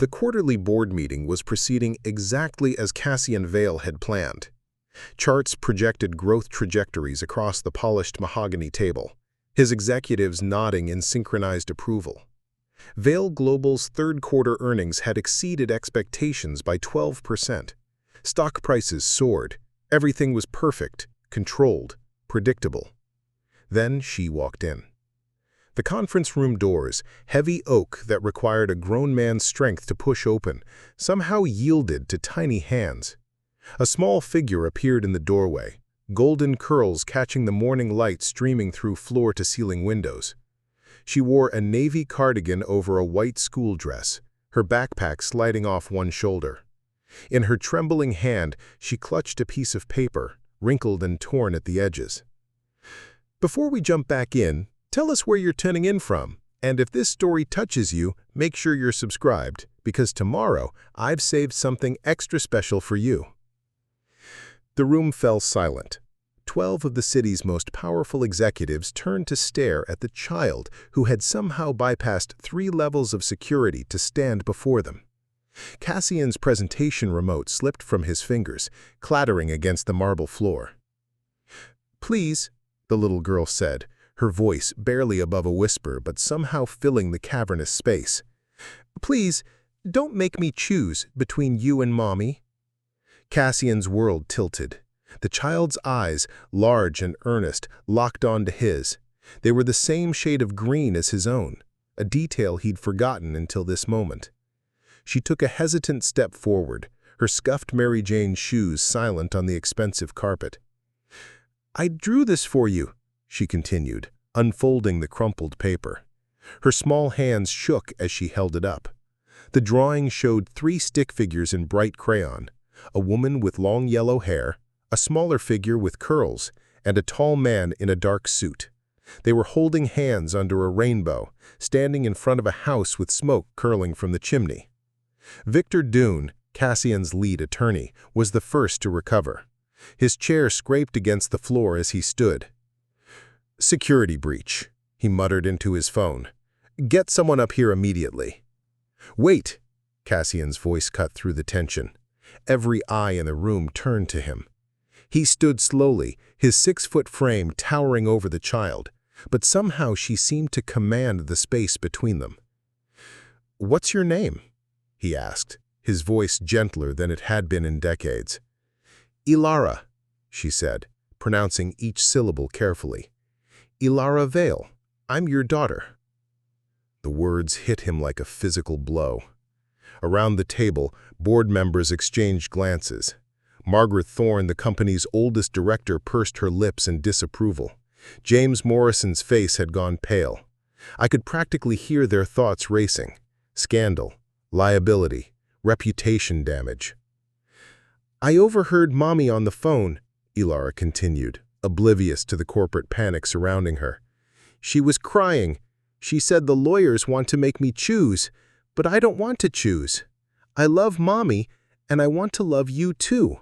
The quarterly board meeting was proceeding exactly as Cassian Vale had planned. Charts projected growth trajectories across the polished mahogany table, his executives nodding in synchronized approval. Vale Global's third-quarter earnings had exceeded expectations by 12%. Stock prices soared. Everything was perfect, controlled, predictable. Then she walked in. The conference room doors, heavy oak that required a grown man's strength to push open, somehow yielded to tiny hands. A small figure appeared in the doorway, golden curls catching the morning light streaming through floor-to-ceiling windows. She wore a navy cardigan over a white school dress, her backpack sliding off one shoulder. In her trembling hand, she clutched a piece of paper, wrinkled and torn at the edges. Before we jump back in, tell us where you're tuning in from, and if this story touches you, make sure you're subscribed, because tomorrow I've saved something extra special for you. The room fell silent. 12 of the city's most powerful executives turned to stare at the child who had somehow bypassed 3 levels of security to stand before them. Cassian's presentation remote slipped from his fingers, clattering against the marble floor. "Please," the little girl said, her voice barely above a whisper but somehow filling the cavernous space. "Please, don't make me choose between you and Mommy." Cassian's world tilted. The child's eyes, large and earnest, locked onto his. They were the same shade of green as his own, a detail he'd forgotten until this moment. She took a hesitant step forward, her scuffed Mary Jane shoes silent on the expensive carpet. "I drew this for you," she continued, unfolding the crumpled paper. Her small hands shook as she held it up. The drawing showed 3 stick figures in bright crayon, a woman with long yellow hair, a smaller figure with curls, and a tall man in a dark suit. They were holding hands under a rainbow, standing in front of a house with smoke curling from the chimney. Victor Dune, Cassian's lead attorney, was the first to recover. His chair scraped against the floor as he stood. "Security breach," he muttered into his phone. "Get someone up here immediately." "Wait!" Cassian's voice cut through the tension. Every eye in the room turned to him. He stood slowly, his 6-foot frame towering over the child, but somehow she seemed to command the space between them. "What's your name?" he asked, his voice gentler than it had been in decades. "Ilara," she said, pronouncing each syllable carefully. "Ilara Vale. I'm your daughter." The words hit him like a physical blow. Around the table, board members exchanged glances. Margaret Thorne, the company's oldest director, pursed her lips in disapproval. James Morrison's face had gone pale. I could practically hear their thoughts racing. Scandal, liability, reputation damage. "I overheard Mommy on the phone," Ilara continued, oblivious to the corporate panic surrounding her. "She was crying. She said the lawyers want to make me choose, but I don't want to choose. I love Mommy, and I want to love you too."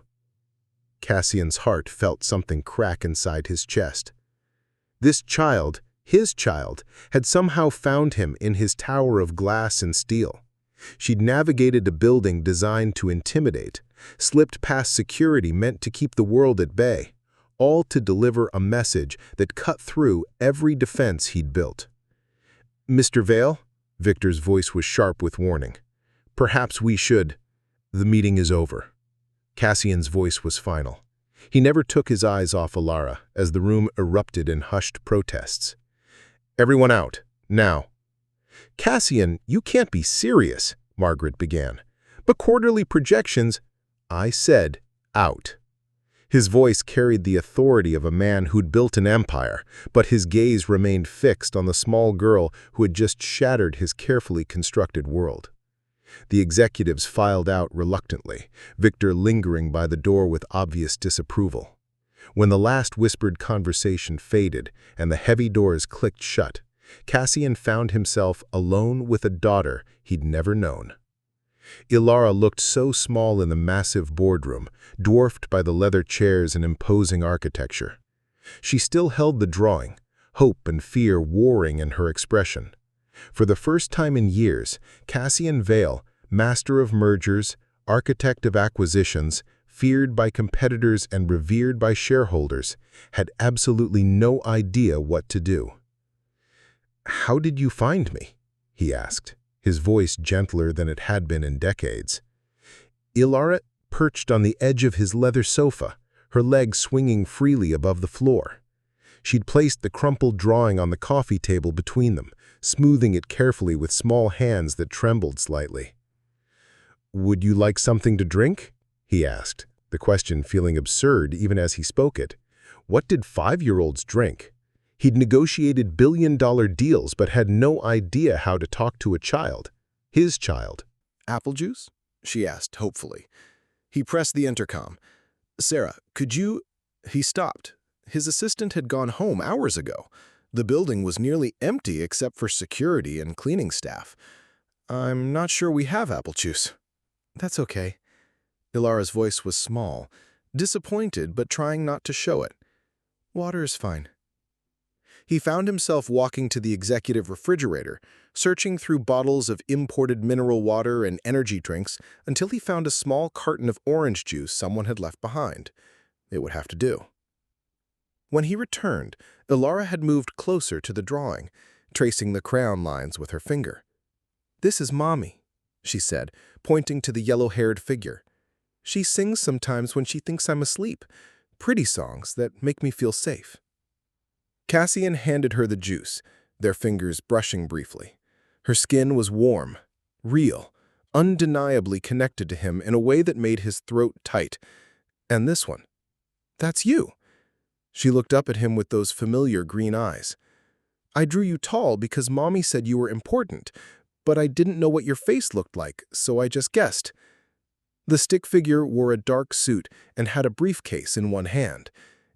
Cassian's heart felt something crack inside his chest. This child, his child, had somehow found him in his tower of glass and steel. She'd navigated a building designed to intimidate, slipped past security meant to keep the world at bay, all to deliver a message that cut through every defense he'd built. "Mr. Vale?" Victor's voice was sharp with warning. "Perhaps we should—" "The meeting is over." Cassian's voice was final. He never took his eyes off Ilara as the room erupted in hushed protests. "Everyone out, now." "Cassian, you can't be serious," Margaret began. "But quarterly projections—" "I said, out." His voice carried the authority of a man who'd built an empire, but his gaze remained fixed on the small girl who had just shattered his carefully constructed world. The executives filed out reluctantly, Victor lingering by the door with obvious disapproval. When the last whispered conversation faded and the heavy doors clicked shut, Cassian found himself alone with a daughter he'd never known. Ilara looked so small in the massive boardroom, dwarfed by the leather chairs and imposing architecture. She still held the drawing, hope and fear warring in her expression. For the first time in years, Cassian Vale, master of mergers, architect of acquisitions, feared by competitors and revered by shareholders, had absolutely no idea what to do. "How did you find me?" he asked, his voice gentler than it had been in decades. Ilara perched on the edge of his leather sofa, her legs swinging freely above the floor. She'd placed the crumpled drawing on the coffee table between them, smoothing it carefully with small hands that trembled slightly. "Would you like something to drink?" he asked, the question feeling absurd even as he spoke it. What did 5-year-olds drink? He'd negotiated billion-dollar deals but had no idea how to talk to a child. His child. "Apple juice?" she asked hopefully. He pressed the intercom. "Sarah, could you—" He stopped. His assistant had gone home hours ago. The building was nearly empty except for security and cleaning staff. "I'm not sure we have apple juice." "That's okay." Ilara's voice was small, disappointed but trying not to show it. "Water is fine." He found himself walking to the executive refrigerator, searching through bottles of imported mineral water and energy drinks until he found a small carton of orange juice someone had left behind. It would have to do. When he returned, Ilara had moved closer to the drawing, tracing the crayon lines with her finger. "This is Mommy," she said, pointing to the yellow-haired figure. "She sings sometimes when she thinks I'm asleep, pretty songs that make me feel safe." Cassian handed her the juice, their fingers brushing briefly. Her skin was warm, real, undeniably connected to him in a way that made his throat tight. "And this one? That's you." She looked up at him with those familiar green eyes. "I drew you tall because Mommy said you were important, but I didn't know what your face looked like, so I just guessed." The stick figure wore a dark suit and had a briefcase in one hand.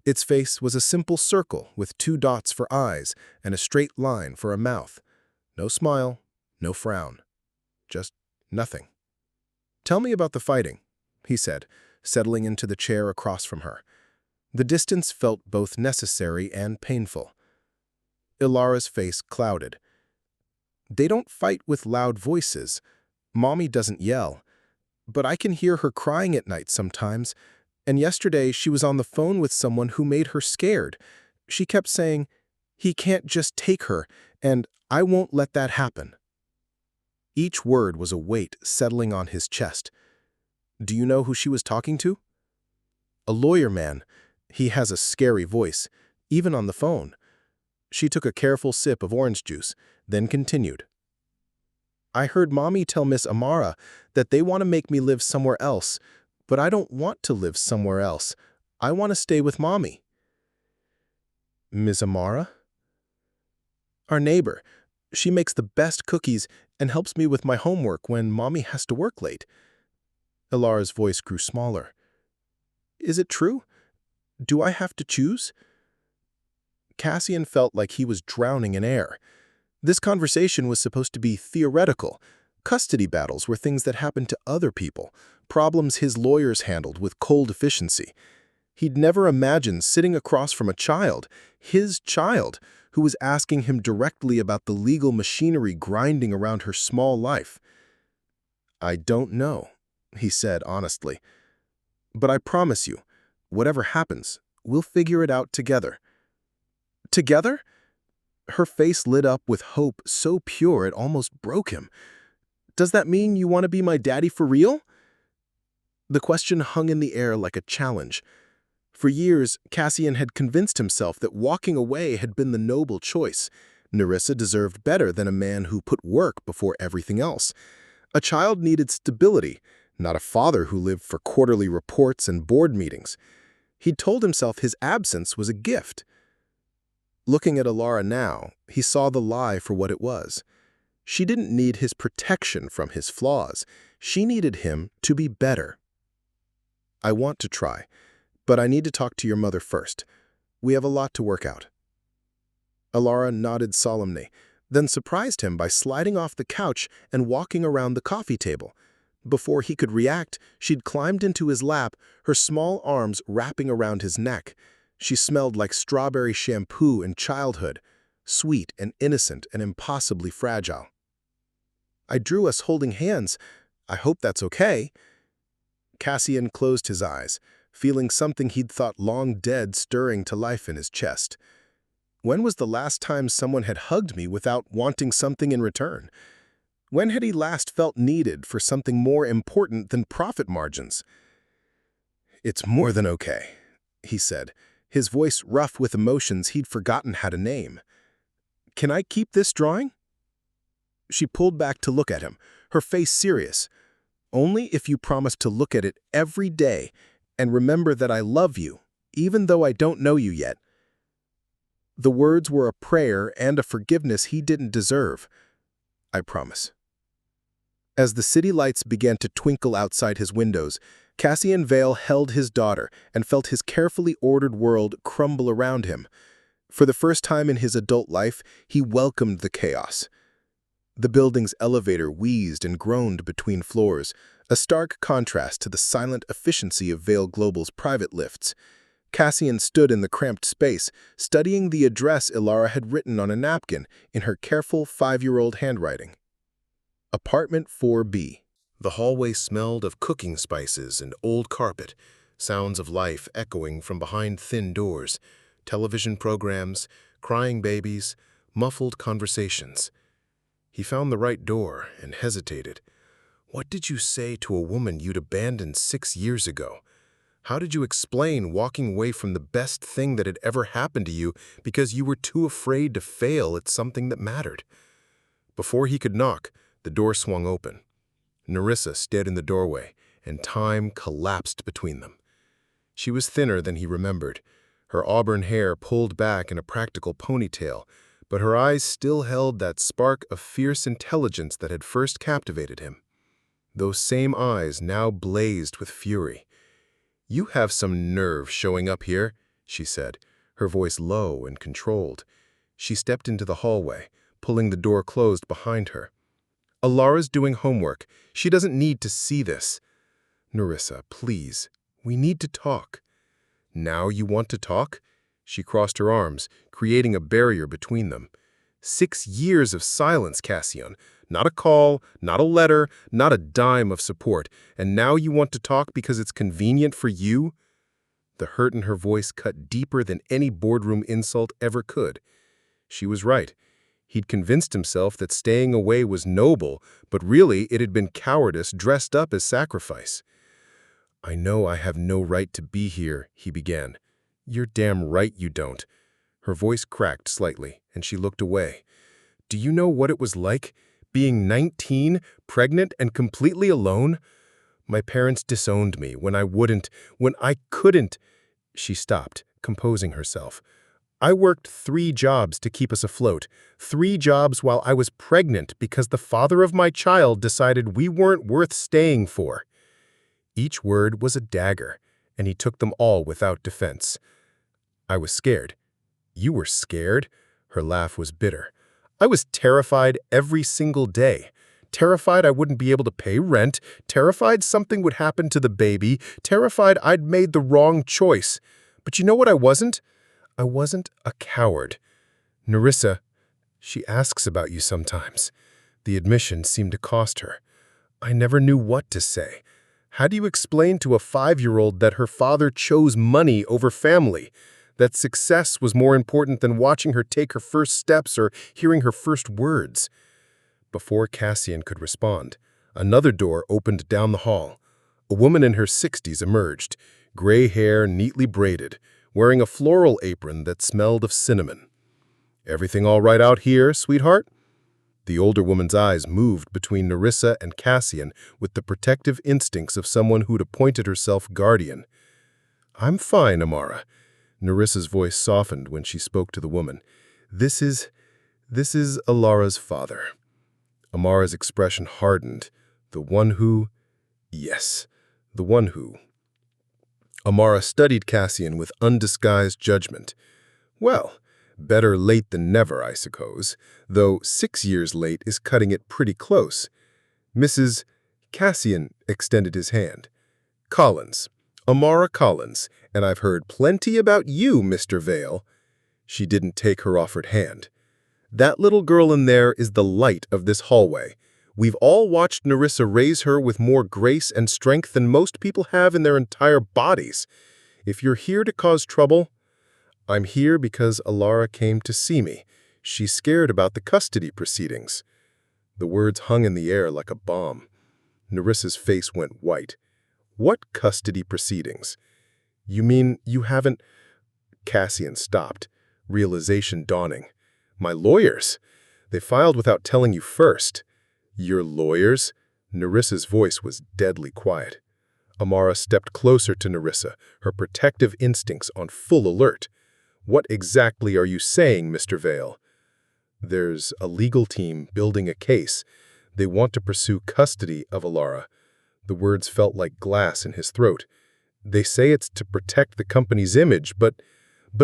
Its face was a simple circle with 2 dots for eyes and a straight line for a mouth. No smile, no frown. Just nothing. "Tell me about the fighting," he said, settling into the chair across from her. The distance felt both necessary and painful. Ilara's face clouded. "They don't fight with loud voices. Mommy doesn't yell. But I can hear her crying at night sometimes, and yesterday she was on the phone with someone who made her scared. She kept saying, 'He can't just take her, and I won't let that happen.'" Each word was a weight settling on his chest. "Do you know who she was talking to?" "A lawyer man. He has a scary voice, even on the phone." She took a careful sip of orange juice, then continued. "I heard Mommy tell Miss Amara that they want to make me live somewhere else, but I don't want to live somewhere else. I want to stay with Mommy." "Miss Amara?" "Our neighbor. She makes the best cookies and helps me with my homework when Mommy has to work late." Ilara's voice grew smaller. "Is it true? Do I have to choose?" Cassian felt like he was drowning in air. This conversation was supposed to be theoretical. Custody battles were things that happened to other people, problems his lawyers handled with cold efficiency. He'd never imagined sitting across from a child, his child, who was asking him directly about the legal machinery grinding around her small life. "I don't know," he said honestly. "But I promise you, whatever happens, we'll figure it out together." "Together?" Her face lit up with hope so pure it almost broke him. "Does that mean you want to be my daddy for real?" The question hung in the air like a challenge. For years, Cassian had convinced himself that walking away had been the noble choice. Nerissa deserved better than a man who put work before everything else. A child needed stability, not a father who lived for quarterly reports and board meetings. He'd told himself his absence was a gift. Looking at Ilara now, he saw the lie for what it was. She didn't need his protection from his flaws. She needed him to be better. "I want to try, but I need to talk to your mother first. We have a lot to work out." Ilara nodded solemnly, then surprised him by sliding off the couch and walking around the coffee table. Before he could react, she'd climbed into his lap, her small arms wrapping around his neck. She smelled like strawberry shampoo in childhood, sweet and innocent and impossibly fragile. "I drew us holding hands. I hope that's okay." Cassian closed his eyes, feeling something he'd thought long dead stirring to life in his chest. When was the last time someone had hugged me without wanting something in return? When had he last felt needed for something more important than profit margins? "It's more than okay," he said, his voice rough with emotions he'd forgotten how to name. "Can I keep this drawing?" She pulled back to look at him, her face serious. "Only if you promise to look at it every day and remember that I love you, even though I don't know you yet." The words were a prayer and a forgiveness he didn't deserve. "I promise." As the city lights began to twinkle outside his windows, Cassian Vale held his daughter and felt his carefully ordered world crumble around him. For the first time in his adult life, he welcomed the chaos. The building's elevator wheezed and groaned between floors, a stark contrast to the silent efficiency of Vale Global's private lifts. Cassian stood in the cramped space, studying the address Ilara had written on a napkin in her careful 5-year-old handwriting. Apartment 4B. The hallway smelled of cooking spices and old carpet, sounds of life echoing from behind thin doors, television programs, crying babies, muffled conversations. He found the right door and hesitated. What did you say to a woman you'd abandoned 6 years ago? How did you explain walking away from the best thing that had ever happened to you because you were too afraid to fail at something that mattered? Before he could knock, the door swung open. Nerissa stood in the doorway, and time collapsed between them. She was thinner than he remembered, her auburn hair pulled back in a practical ponytail, but her eyes still held that spark of fierce intelligence that had first captivated him. Those same eyes now blazed with fury. "You have some nerve showing up here," she said, her voice low and controlled. She stepped into the hallway, pulling the door closed behind her. "Ilara's doing homework. She doesn't need to see this." "Nerissa, please. We need to talk." "Now you want to talk?" She crossed her arms, creating a barrier between them. 6 years of silence, Cassian. Not a call, not a letter, not a dime of support. And now you want to talk because it's convenient for you? The hurt in her voice cut deeper than any boardroom insult ever could. She was right. He'd convinced himself that staying away was noble, but really it had been cowardice dressed up as sacrifice. "I know I have no right to be here," he began. "You're damn right you don't." Her voice cracked slightly, and she looked away. "Do you know what it was like, being 19, pregnant, and completely alone? My parents disowned me when I couldn't." She stopped, composing herself. "I worked 3 jobs to keep us afloat, 3 jobs while I was pregnant because the father of my child decided we weren't worth staying for." Each word was a dagger, and he took them all without defense. "I was scared." "You were scared?" Her laugh was bitter. "I was terrified every single day. Terrified I wouldn't be able to pay rent, terrified something would happen to the baby, terrified I'd made the wrong choice. But you know what I wasn't? I wasn't a coward. Nerissa, she asks about you sometimes." The admission seemed to cost her. "I never knew what to say. How do you explain to a 5-year-old that her father chose money over family? That success was more important than watching her take her first steps or hearing her first words?" Before Cassian could respond, another door opened down the hall. A woman in her 60s emerged, gray hair neatly braided, wearing a floral apron that smelled of cinnamon. "Everything all right out here, sweetheart?" The older woman's eyes moved between Nerissa and Cassian with the protective instincts of someone who'd appointed herself guardian. "I'm fine, Amara." Nerissa's voice softened when she spoke to the woman. This is Ilara's father." Amara's expression hardened. "The one who—" "Yes, the one who." Amara studied Cassian with undisguised judgment. "Well, better late than never, I suppose, though 6 years late is cutting it pretty close. Mrs. Cassian extended his hand. "Collins. Amara Collins, and I've heard plenty about you, Mr. Vale." She didn't take her offered hand. "That little girl in there is the light of this hallway. We've all watched Nerissa raise her with more grace and strength than most people have in their entire bodies. If you're here to cause trouble, I'm here because Alara came to see me. She's scared about the custody proceedings." The words hung in the air like a bomb. Nerissa's face went white. "What custody proceedings? You mean you haven't—" Cassian stopped, realization dawning. "My lawyers. They filed without telling you first." "Your lawyers?" Nerissa's voice was deadly quiet. Amara stepped closer to Nerissa, her protective instincts on full alert. "What exactly are you saying, Mr. Vale?" "There's a legal team building a case. They want to pursue custody of Alara." The words felt like glass in his throat. "They say it's to protect the company's image, but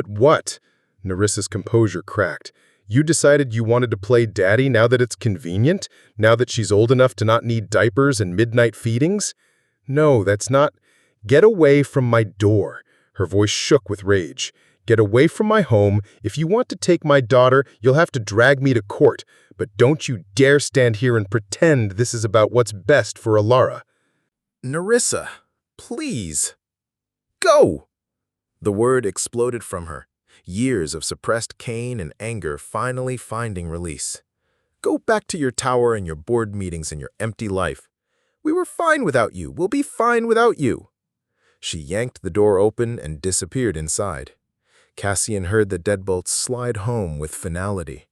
what?" Nerissa's composure cracked. "You decided you wanted to play daddy now that it's convenient? Now that she's old enough to not need diapers and midnight feedings?" "No, that's not—" "Get away from my door." Her voice shook with rage. "Get away from my home. If you want to take my daughter, you'll have to drag me to court. But don't you dare stand here and pretend this is about what's best for Alara." "Nerissa, please. Go!" The word exploded from her, years of suppressed pain and anger finally finding release. "Go back to your tower and your board meetings and your empty life. We were fine without you. We'll be fine without you." She yanked the door open and disappeared inside. Cassian heard the deadbolts slide home with finality.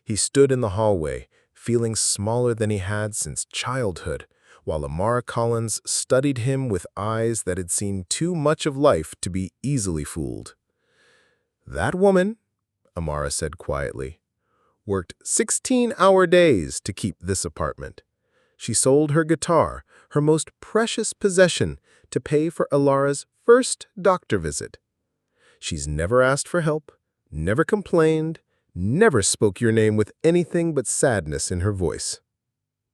He stood in the hallway, feeling smaller than he had since childhood, while Amara Collins studied him with eyes that had seen too much of life to be easily fooled. "That woman," Amara said quietly, "worked 16-hour days to keep this apartment. She sold her guitar, her most precious possession, to pay for Alara's first doctor visit. She's never asked for help, never complained, never spoke your name with anything but sadness in her voice."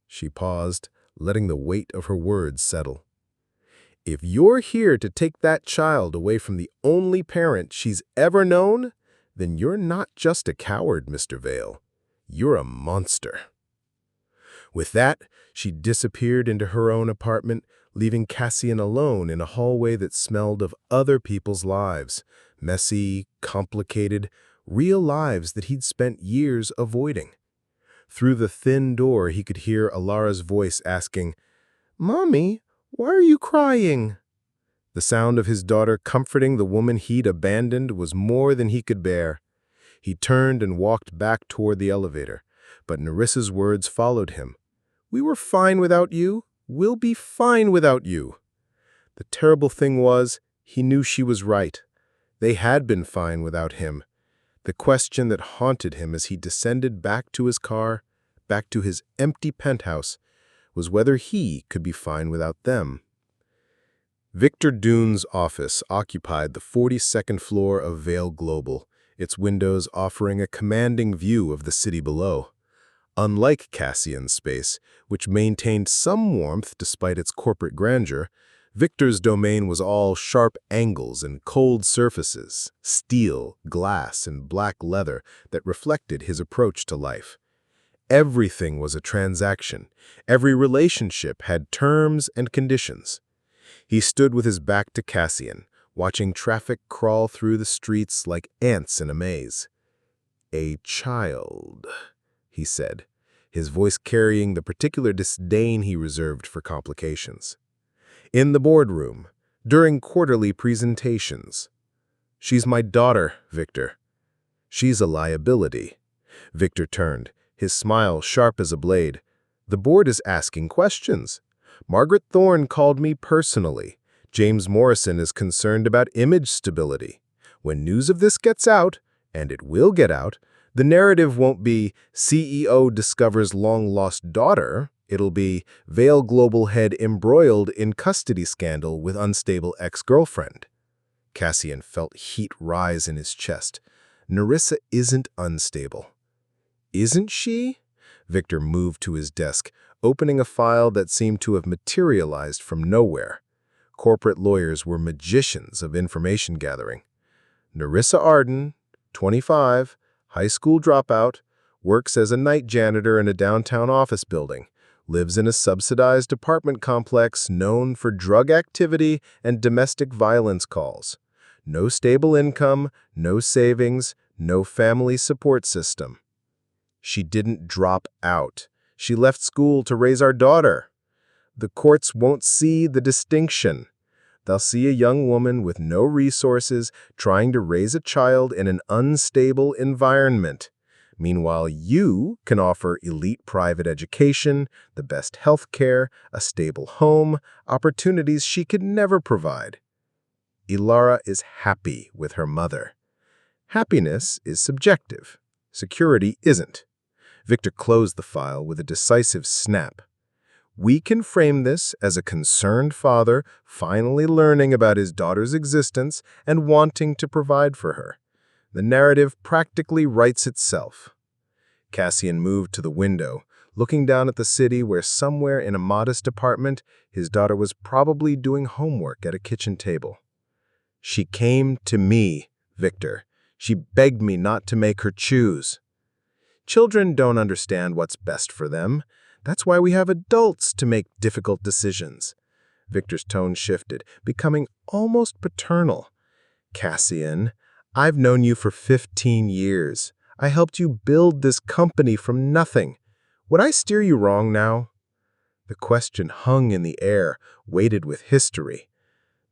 She paused, letting the weight of her words settle. "If you're here to take that child away from the only parent she's ever known, then you're not just a coward, Mr. Vale. You're a monster." With that, she disappeared into her own apartment, leaving Cassian alone in a hallway that smelled of other people's lives, messy, complicated, real lives that he'd spent years avoiding. Through the thin door, he could hear Alara's voice asking, "Mommy, why are you crying?" The sound of his daughter comforting the woman he'd abandoned was more than he could bear. He turned and walked back toward the elevator, but Nerissa's words followed him. "We were fine without you. We'll be fine without you." The terrible thing was, he knew she was right. They had been fine without him. The question that haunted him as he descended back to his car, back to his empty penthouse, was whether he could be fine without them. Victor Dune's office occupied the 42nd floor of Vale Global, its windows offering a commanding view of the city below. Unlike Cassian's space, which maintained some warmth despite its corporate grandeur, Victor's domain was all sharp angles and cold surfaces, steel, glass, and black leather that reflected his approach to life. Everything was a transaction. Every relationship had terms and conditions. He stood with his back to Cassian, watching traffic crawl through the streets like ants in a maze. "A child," he said, his voice carrying the particular disdain he reserved for complications. "In the boardroom, during quarterly presentations. She's my daughter, Victor. She's a liability." Victor turned, his smile sharp as a blade. "The board is asking questions. Margaret Thorne called me personally. James Morrison is concerned about image stability. When news of this gets out, and it will get out, the narrative won't be CEO discovers long-lost daughter. It'll be Vale Global head embroiled in custody scandal with unstable ex-girlfriend." Cassian felt heat rise in his chest. Nerissa isn't unstable. "Isn't she?" Victor moved to his desk, opening a file that seemed to have materialized from nowhere. Corporate lawyers were magicians of information gathering. "Nerissa Arden, 25, high school dropout, works as a night janitor in a downtown office building, lives in a subsidized apartment complex known for drug activity and domestic violence calls. No stable income, no savings, no family support system. She didn't drop out. She left school to raise our daughter. The courts won't see the distinction. They'll see a young woman with no resources trying to raise a child in an unstable environment. Meanwhile, you can offer elite private education, the best health care, a stable home, opportunities she could never provide. Ilara is happy with her mother. Happiness is subjective. Security isn't. Victor closed the file with a decisive snap. We can frame this as a concerned father finally learning about his daughter's existence and wanting to provide for her. The narrative practically writes itself. Cassian moved to the window, looking down at the city where somewhere in a modest apartment, his daughter was probably doing homework at a kitchen table. She came to me, Victor. She begged me not to make her choose. Children don't understand what's best for them. That's why we have adults to make difficult decisions. Victor's tone shifted, becoming almost paternal. Cassian, I've known you for 15 years. I helped you build this company from nothing. Would I steer you wrong now? The question hung in the air, weighted with history.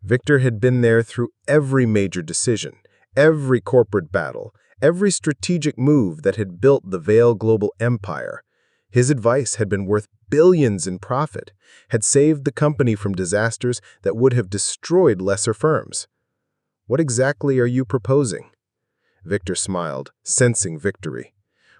Victor had been there through every major decision, every corporate battle, every strategic move that had built the Vale Global empire. His advice had been worth billions in profit, had saved the company from disasters that would have destroyed lesser firms. What exactly are you proposing? Victor smiled, sensing victory.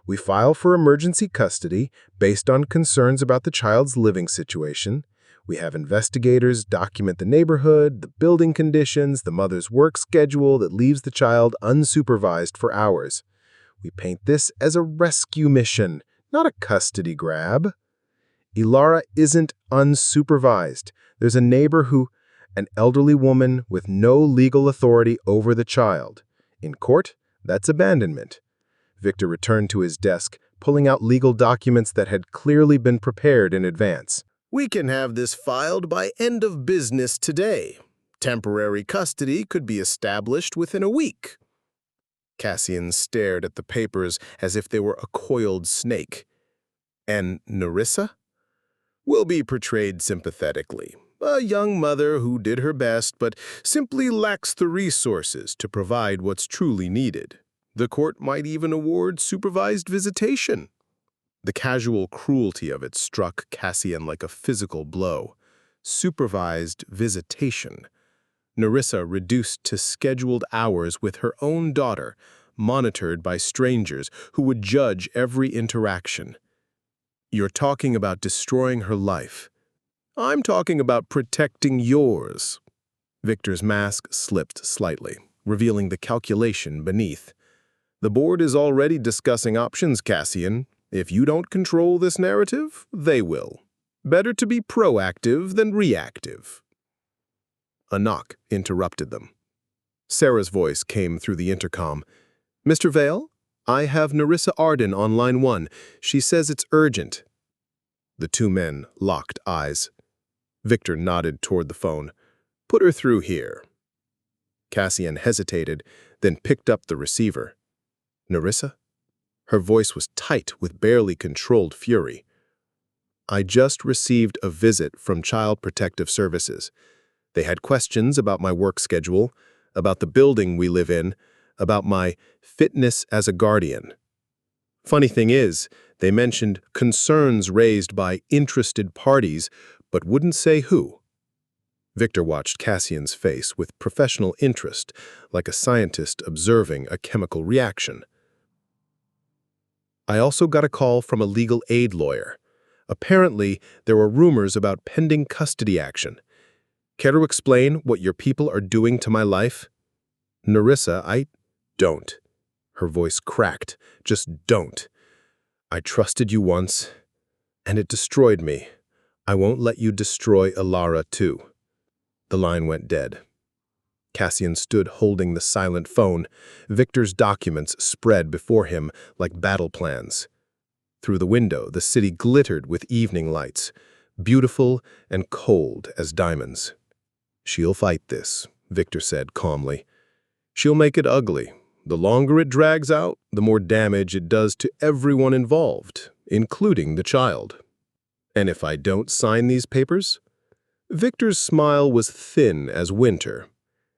We file for emergency custody based on concerns about the child's living situation. We have investigators document the neighborhood, the building conditions, the mother's work schedule that leaves the child unsupervised for hours. We paint this as a rescue mission, not a custody grab. Ilara isn't unsupervised. There's a neighbor an elderly woman with no legal authority over the child. In court, that's abandonment. Victor returned to his desk, pulling out legal documents that had clearly been prepared in advance. We can have this filed by end of business today. Temporary custody could be established within a week. Cassian stared at the papers as if they were a coiled snake. And Nerissa? Will be portrayed sympathetically. A young mother who did her best but simply lacks the resources to provide what's truly needed. The court might even award supervised visitation. The casual cruelty of it struck Cassian like a physical blow. Supervised visitation. Nerissa reduced to scheduled hours with her own daughter, monitored by strangers who would judge every interaction. You're talking about destroying her life. I'm talking about protecting yours. Victor's mask slipped slightly, revealing the calculation beneath. The board is already discussing options, Cassian. If you don't control this narrative, they will. Better to be proactive than reactive. A knock interrupted them. Sarah's voice came through the intercom. Mr. Vale, I have Nerissa Arden on line 1. She says it's urgent. The two men locked eyes. Victor nodded toward the phone. Put her through here. Cassian hesitated, then picked up the receiver. Nerissa? Her voice was tight with barely controlled fury. I just received a visit from Child Protective Services. They had questions about my work schedule, about the building we live in, about my fitness as a guardian. Funny thing is, they mentioned concerns raised by interested parties, but wouldn't say who. Victor watched Cassian's face with professional interest, like a scientist observing a chemical reaction. I also got a call from a legal aid lawyer. Apparently, there were rumors about pending custody action. Care to explain what your people are doing to my life? Nerissa, I don't. Her voice cracked. Just don't. I trusted you once, and it destroyed me. I won't let you destroy Ilara too. The line went dead. Cassian stood holding the silent phone. Victor's documents spread before him like battle plans. Through the window, the city glittered with evening lights, beautiful and cold as diamonds. "She'll fight this," Victor said calmly. "She'll make it ugly. The longer it drags out, the more damage it does to everyone involved, including the child. And if I don't sign these papers?" Victor's smile was thin as winter.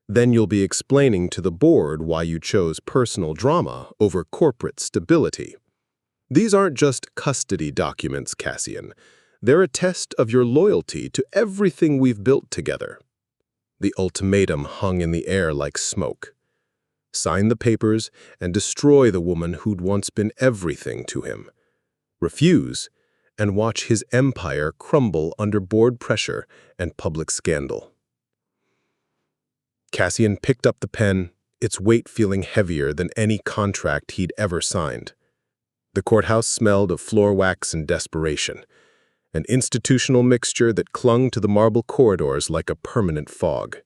"Then you'll be explaining to the board why you chose personal drama over corporate stability. These aren't just custody documents, Cassian. They're a test of your loyalty to everything we've built together." The ultimatum hung in the air like smoke. Sign the papers and destroy the woman who'd once been everything to him. Refuse, and watch his empire crumble under board pressure and public scandal. Cassian picked up the pen, its weight feeling heavier than any contract he'd ever signed. The courthouse smelled of floor wax and desperation, an institutional mixture that clung to the marble corridors like a permanent fog.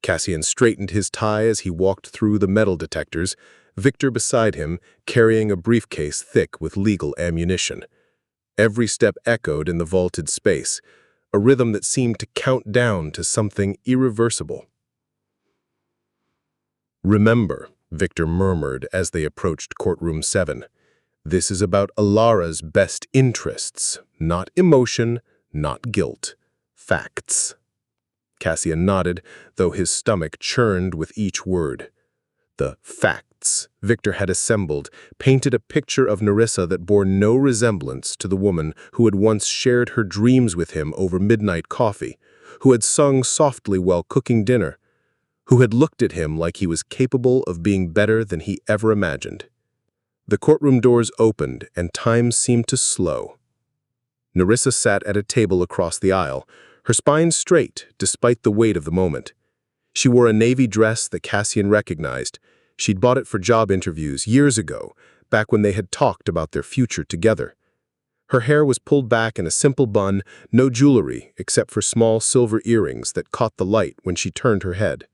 Cassian straightened his tie as he walked through the metal detectors, Victor beside him carrying a briefcase thick with legal ammunition. Every step echoed in the vaulted space, a rhythm that seemed to count down to something irreversible. "Remember," Victor murmured as they approached courtroom 7, "this is about Alara's best interests, not emotion, not guilt. Facts." Cassian nodded, though his stomach churned with each word. The facts Victor had assembled painted a picture of Nerissa that bore no resemblance to the woman who had once shared her dreams with him over midnight coffee, who had sung softly while cooking dinner, who had looked at him like he was capable of being better than he ever imagined. The courtroom doors opened and time seemed to slow. Nerissa sat at a table across the aisle, her spine straight despite the weight of the moment. She wore a navy dress that Cassian recognized. She'd bought it for job interviews years ago, back when they had talked about their future together. Her hair was pulled back in a simple bun, no jewelry except for small silver earrings that caught the light when she turned her head.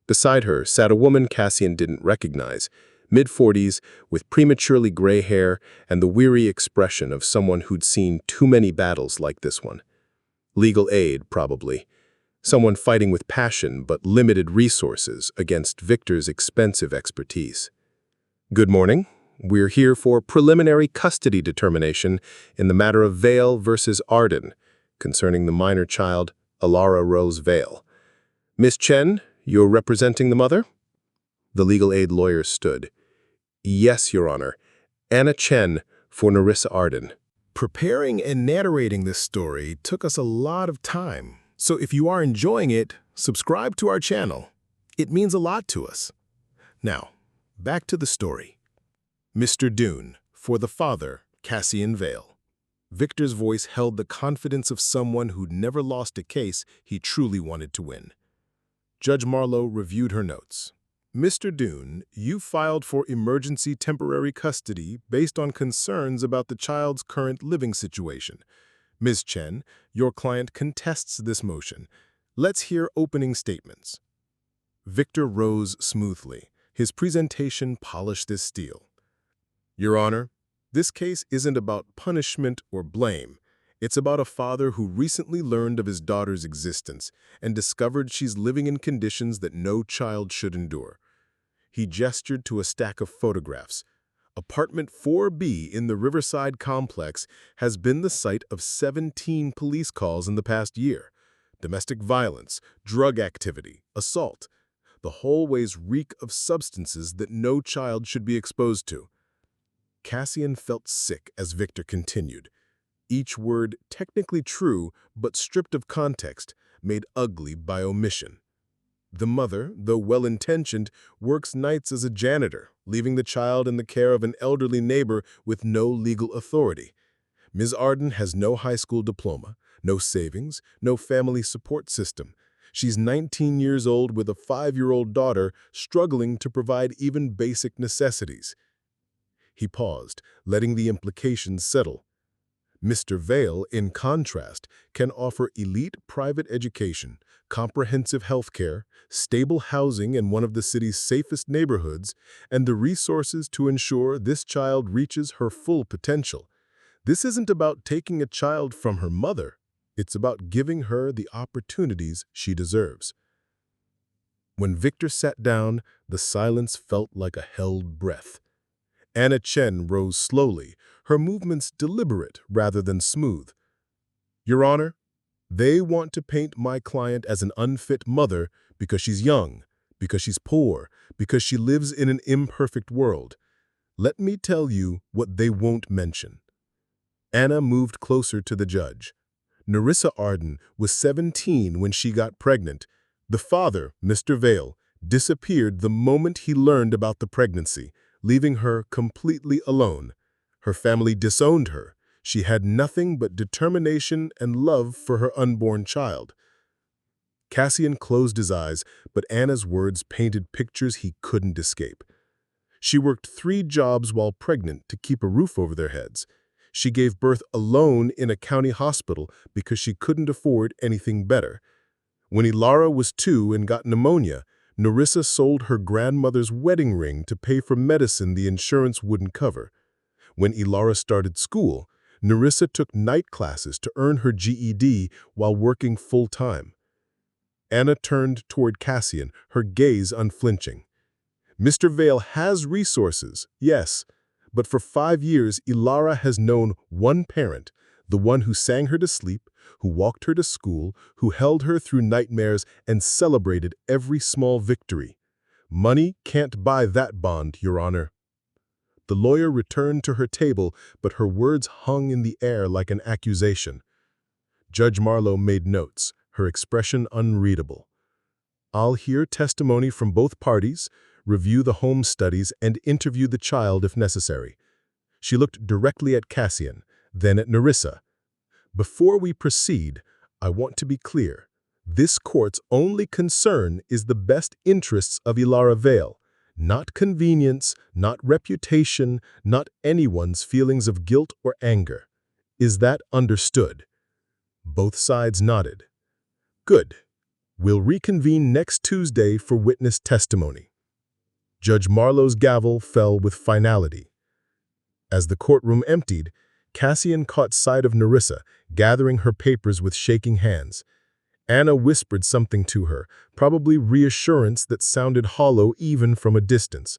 Beside her sat a woman Cassian didn't recognize, mid-40s, with prematurely gray hair and the weary expression of someone who'd seen too many battles like this one. Legal aid, probably. Someone fighting with passion but limited resources against Victor's expensive expertise. "Good morning. We're here for preliminary custody determination in the matter of Vale versus Arden, concerning the minor child, Alara Rose Vale. Miss Chen, you're representing the mother?" The legal aid lawyer stood. "Yes, Your Honor. Anna Chen for Nerissa Arden." Preparing and narrating this story took us a lot of time. So if you are enjoying it, subscribe to our channel. It means a lot to us. Now, back to the story. Mr. Dune, for the father, Cassian Vale. Victor's voice held the confidence of someone who'd never lost a case he truly wanted to win. Judge Marlowe reviewed her notes. "Mr. Dune, you filed for emergency temporary custody based on concerns about the child's current living situation. Ms. Chen, your client contests this motion. Let's hear opening statements." Victor rose smoothly, his presentation polished as steel. "Your Honor, this case isn't about punishment or blame. It's about a father who recently learned of his daughter's existence and discovered she's living in conditions that no child should endure." He gestured to a stack of photographs. Apartment 4B in the Riverside complex has been the site of 17 police calls in the past year. Domestic violence, drug activity, assault. The hallways reek of substances that no child should be exposed to. Cassian felt sick as Victor continued. Each word technically true, but stripped of context, made ugly by omission. The mother, though well-intentioned, works nights as a janitor, leaving the child in the care of an elderly neighbor with no legal authority. Ms. Arden has no high school diploma, no savings, no family support system. She's 19 years old with a 5-year-old daughter struggling to provide even basic necessities. He paused, letting the implications settle. Mr. Vale, in contrast, can offer elite private education, comprehensive health care, stable housing in one of the city's safest neighborhoods, and the resources to ensure this child reaches her full potential. This isn't about taking a child from her mother. It's about giving her the opportunities she deserves. When Victor sat down, the silence felt like a held breath. Anna Chen rose slowly, her movements deliberate rather than smooth. "Your Honor, they want to paint my client as an unfit mother because she's young, because she's poor, because she lives in an imperfect world. Let me tell you what they won't mention." Anna moved closer to the judge. Nerissa Arden was 17 when she got pregnant. The father, Mr. Vale, disappeared the moment he learned about the pregnancy, leaving her completely alone. Her family disowned her. She had nothing but determination and love for her unborn child. Cassian closed his eyes, but Anna's words painted pictures he couldn't escape. She worked 3 jobs while pregnant to keep a roof over their heads. She gave birth alone in a county hospital because she couldn't afford anything better. When Ilara was 2 and got pneumonia, Nerissa sold her grandmother's wedding ring to pay for medicine the insurance wouldn't cover. When Ilara started school, Nerissa took night classes to earn her GED while working full-time. Anna turned toward Cassian, her gaze unflinching. "Mr. Vale has resources, yes, but for 5 years Ilara has known one parent, the one who sang her to sleep, who walked her to school, who held her through nightmares and celebrated every small victory. Money can't buy that bond, Your Honor." The lawyer returned to her table, but her words hung in the air like an accusation. Judge Marlowe made notes, her expression unreadable. "I'll hear testimony from both parties, review the home studies, and interview the child if necessary." She looked directly at Cassian, then at Nerissa. "Before we proceed, I want to be clear. This court's only concern is the best interests of Ilara Vale, not convenience, not reputation, not anyone's feelings of guilt or anger. Is that understood?" Both sides nodded. "Good. We'll reconvene next Tuesday for witness testimony." Judge Marlowe's gavel fell with finality. As the courtroom emptied, Cassian caught sight of Nerissa, gathering her papers with shaking hands. Anna whispered something to her, probably reassurance that sounded hollow even from a distance.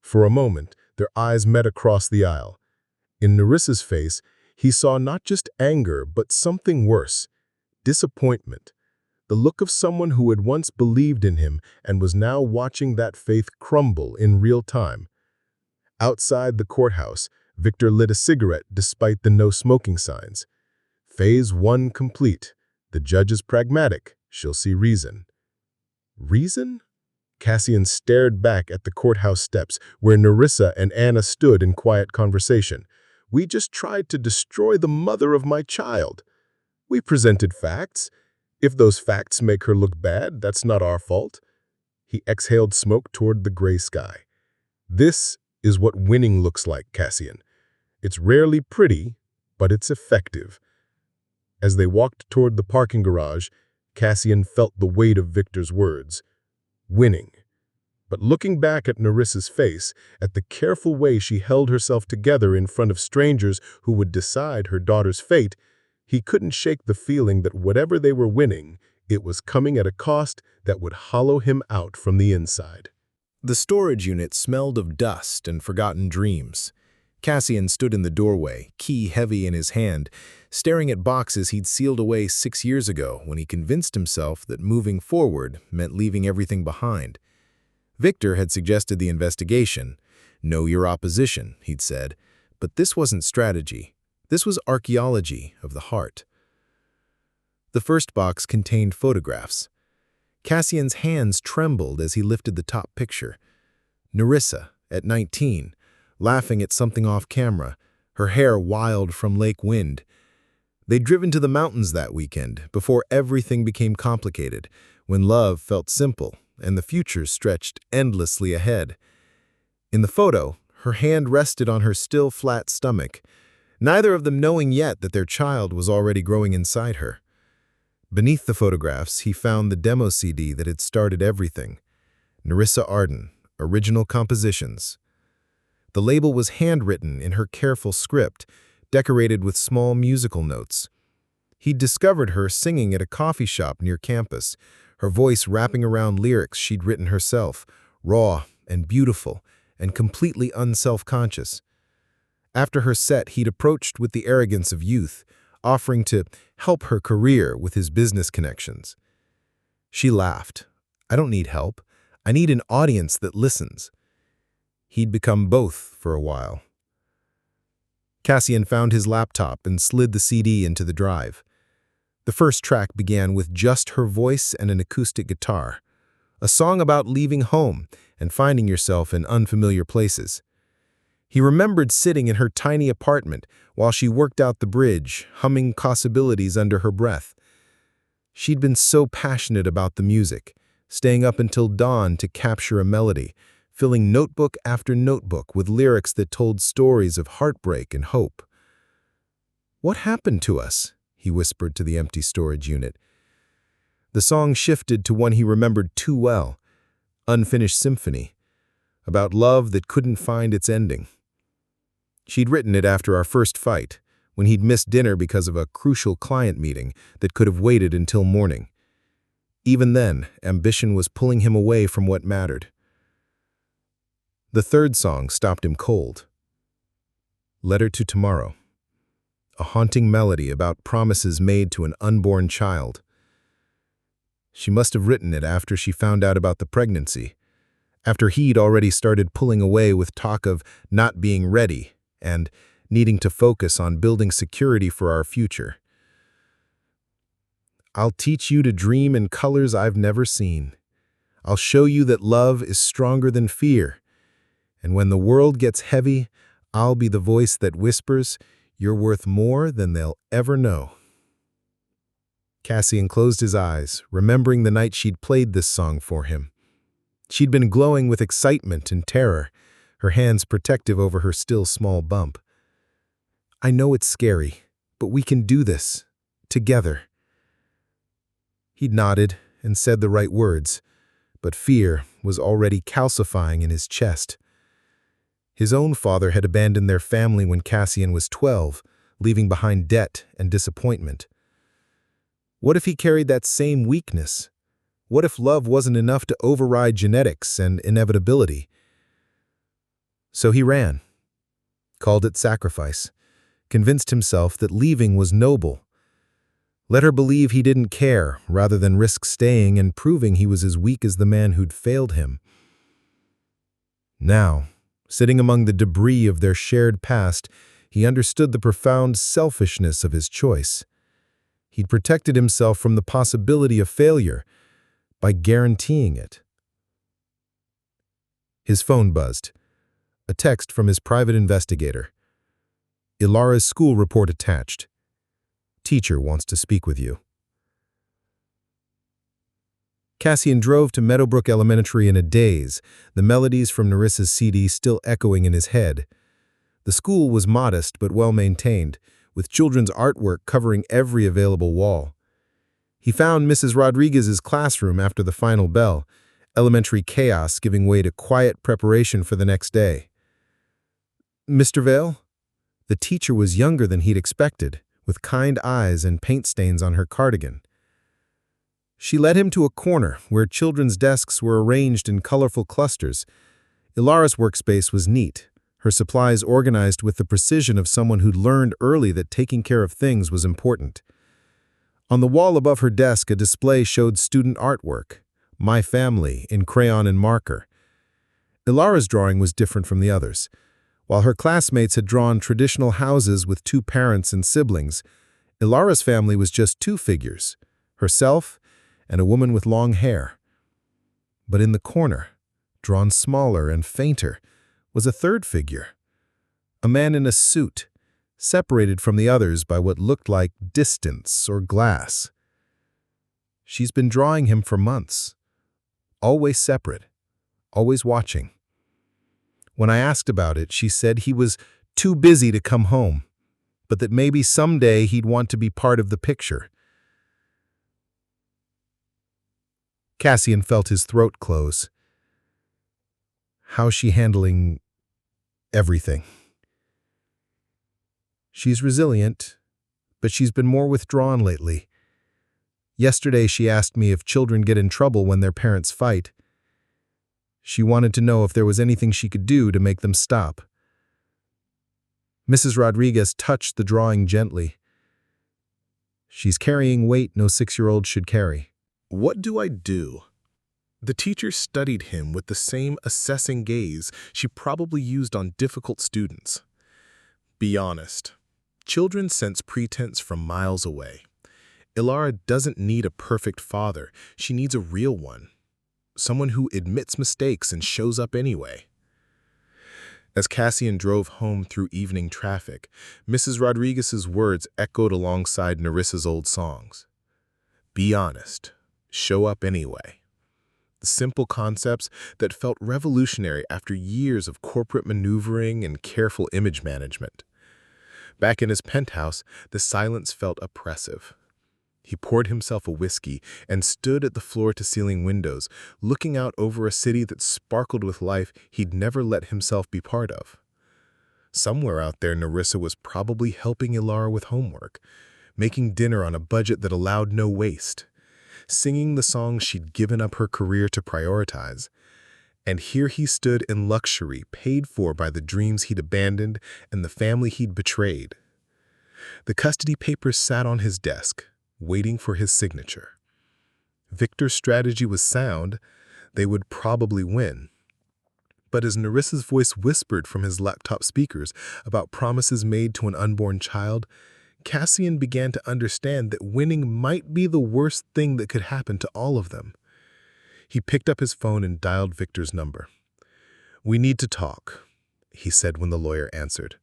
For a moment, their eyes met across the aisle. In Nerissa's face, he saw not just anger, but something worse: disappointment. The look of someone who had once believed in him and was now watching that faith crumble in real time. Outside the courthouse, Victor lit a cigarette despite the no-smoking signs. Phase 1 complete. The judge is pragmatic. She'll see reason. Reason? Cassian stared back at the courthouse steps where Nerissa and Anna stood in quiet conversation. "We just tried to destroy the mother of my child. We presented facts. If those facts make her look bad, that's not our fault." He exhaled smoke toward the gray sky. "This is what winning looks like, Cassian. It's rarely pretty, but it's effective." As they walked toward the parking garage, Cassian felt the weight of Victor's words. Winning. But looking back at Nerissa's face, at the careful way she held herself together in front of strangers who would decide her daughter's fate, he couldn't shake the feeling that whatever they were winning, it was coming at a cost that would hollow him out from the inside. The storage unit smelled of dust and forgotten dreams. Cassian stood in the doorway, key heavy in his hand, staring at boxes he'd sealed away 6 years ago when he convinced himself that moving forward meant leaving everything behind. Victor had suggested the investigation. "Know your opposition," he'd said. But this wasn't strategy. This was archaeology of the heart. The first box contained photographs. Cassian's hands trembled as he lifted the top picture. Nerissa, at 19, laughing at something off camera, her hair wild from lake wind. They'd driven to the mountains that weekend, before everything became complicated, when love felt simple and the future stretched endlessly ahead. In the photo, her hand rested on her still flat stomach. neither of them knowing yet that their child was already growing inside her. Beneath the photographs, he found the demo CD that had started everything. Nerissa Arden, Original Compositions. The label was handwritten in her careful script, decorated with small musical notes. He'd discovered her singing at a coffee shop near campus, her voice wrapping around lyrics she'd written herself, raw and beautiful and completely unself-conscious. After her set, he'd approached with the arrogance of youth, offering to help her career with his business connections. She laughed. "I don't need help. I need an audience that listens." He'd become both for a while. Cassian found his laptop and slid the CD into the drive. The first track began with just her voice and an acoustic guitar, a song about leaving home and finding yourself in unfamiliar places. He remembered sitting in her tiny apartment while she worked out the bridge, humming possibilities under her breath. She'd been so passionate about the music, staying up until dawn to capture a melody, filling notebook after notebook with lyrics that told stories of heartbreak and hope. "What happened to us?" he whispered to the empty storage unit. The song shifted to one he remembered too well, Unfinished Symphony, about love that couldn't find its ending. She'd written it after our first fight, when he'd missed dinner because of a crucial client meeting that could have waited until morning. Even then, ambition was pulling him away from what mattered. The third song stopped him cold. Letter to Tomorrow, a haunting melody about promises made to an unborn child. She must have written it after she found out about the pregnancy, after he'd already started pulling away with talk of not being ready and needing to focus on building security for our future. "I'll teach you to dream in colors I've never seen. I'll show you that love is stronger than fear. And when the world gets heavy, I'll be the voice that whispers, you're worth more than they'll ever know." Cassian closed his eyes, remembering the night she'd played this song for him. She'd been glowing with excitement and terror, her hands protective over her still small bump. "I know it's scary, but we can do this, together." He'd nodded and said the right words, but fear was already calcifying in his chest. His own father had abandoned their family when Cassian was 12, leaving behind debt and disappointment. What if he carried that same weakness? What if love wasn't enough to override genetics and inevitability? So he ran, called it sacrifice, convinced himself that leaving was noble. Let her believe he didn't care, rather than risk staying and proving he was as weak as the man who'd failed him. Now, sitting among the debris of their shared past, he understood the profound selfishness of his choice. He'd protected himself from the possibility of failure by guaranteeing it. His phone buzzed. A text from his private investigator. "Ilara's school report attached. Teacher wants to speak with you." Cassian drove to Meadowbrook Elementary in a daze, the melodies from Nerissa's CD still echoing in his head. The school was modest but well-maintained, with children's artwork covering every available wall. He found Mrs. Rodriguez's classroom after the final bell, elementary chaos giving way to quiet preparation for the next day. "Mr. Vale?" The teacher was younger than he'd expected, with kind eyes and paint stains on her cardigan. She led him to a corner where children's desks were arranged in colorful clusters. Ilara's workspace was neat, her supplies organized with the precision of someone who'd learned early that taking care of things was important. On the wall above her desk, a display showed student artwork, My Family, in crayon and marker. Ilara's drawing was different from the others. While her classmates had drawn traditional houses with 2 parents and siblings, Ilara's family was just 2 figures, herself and a woman with long hair. But in the corner, drawn smaller and fainter, was a third figure, a man in a suit, separated from the others by what looked like distance or glass. She's been drawing him for months, always separate, always watching. When I asked about it, she said he was too busy to come home. but that maybe someday he'd want to be part of the picture. Cassian felt his throat close. How's she handling everything? She's resilient, but she's been more withdrawn lately. Yesterday she asked me if children get in trouble when their parents fight. She wanted to know if there was anything she could do to make them stop. Mrs. Rodriguez touched the drawing gently. She's carrying weight no 6-year-old should carry. What do I do? The teacher studied him with the same assessing gaze she probably used on difficult students. Be honest. Children sense pretense from miles away. Ilara doesn't need a perfect father. She needs a real one. Someone who admits mistakes and shows up anyway. As Cassian drove home through evening traffic, Mrs. Rodriguez's words echoed alongside Nerissa's old songs. Be honest. Show up anyway. The simple concepts that felt revolutionary after years of corporate maneuvering and careful image management. Back in his penthouse, the silence felt oppressive. He poured himself a whiskey and stood at the floor-to-ceiling windows, looking out over a city that sparkled with life he'd never let himself be part of. Somewhere out there, Nerissa was probably helping Ilara with homework, making dinner on a budget that allowed no waste, singing the songs she'd given up her career to prioritize. And here he stood in luxury, paid for by the dreams he'd abandoned and the family he'd betrayed. The custody papers sat on his desk, waiting for his signature. Victor's strategy was sound. They would probably win. But as Nerissa's voice whispered from his laptop speakers about promises made to an unborn child, Cassian began to understand that winning might be the worst thing that could happen to all of them. He picked up his phone and dialed Victor's number. "We need to talk," he said when the lawyer answered.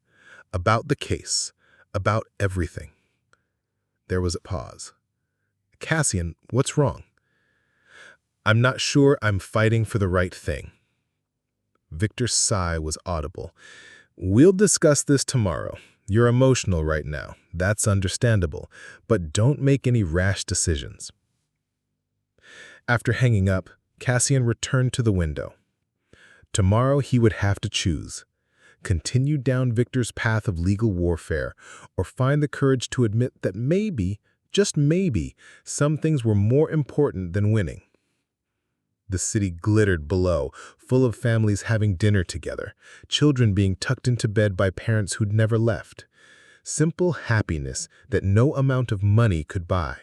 "About the case, about everything." There was a pause. "Cassian, what's wrong?" "I'm not sure I'm fighting for the right thing." Victor's sigh was audible. "We'll discuss this tomorrow. You're emotional right now. That's understandable. But don't make any rash decisions." After hanging up, Cassian returned to the window. Tomorrow he would have to choose. Continue down Victor's path of legal warfare, or find the courage to admit that maybe, just maybe, some things were more important than winning. The city glittered below, full of families having dinner together, children being tucked into bed by parents who'd never left. Simple happiness that no amount of money could buy.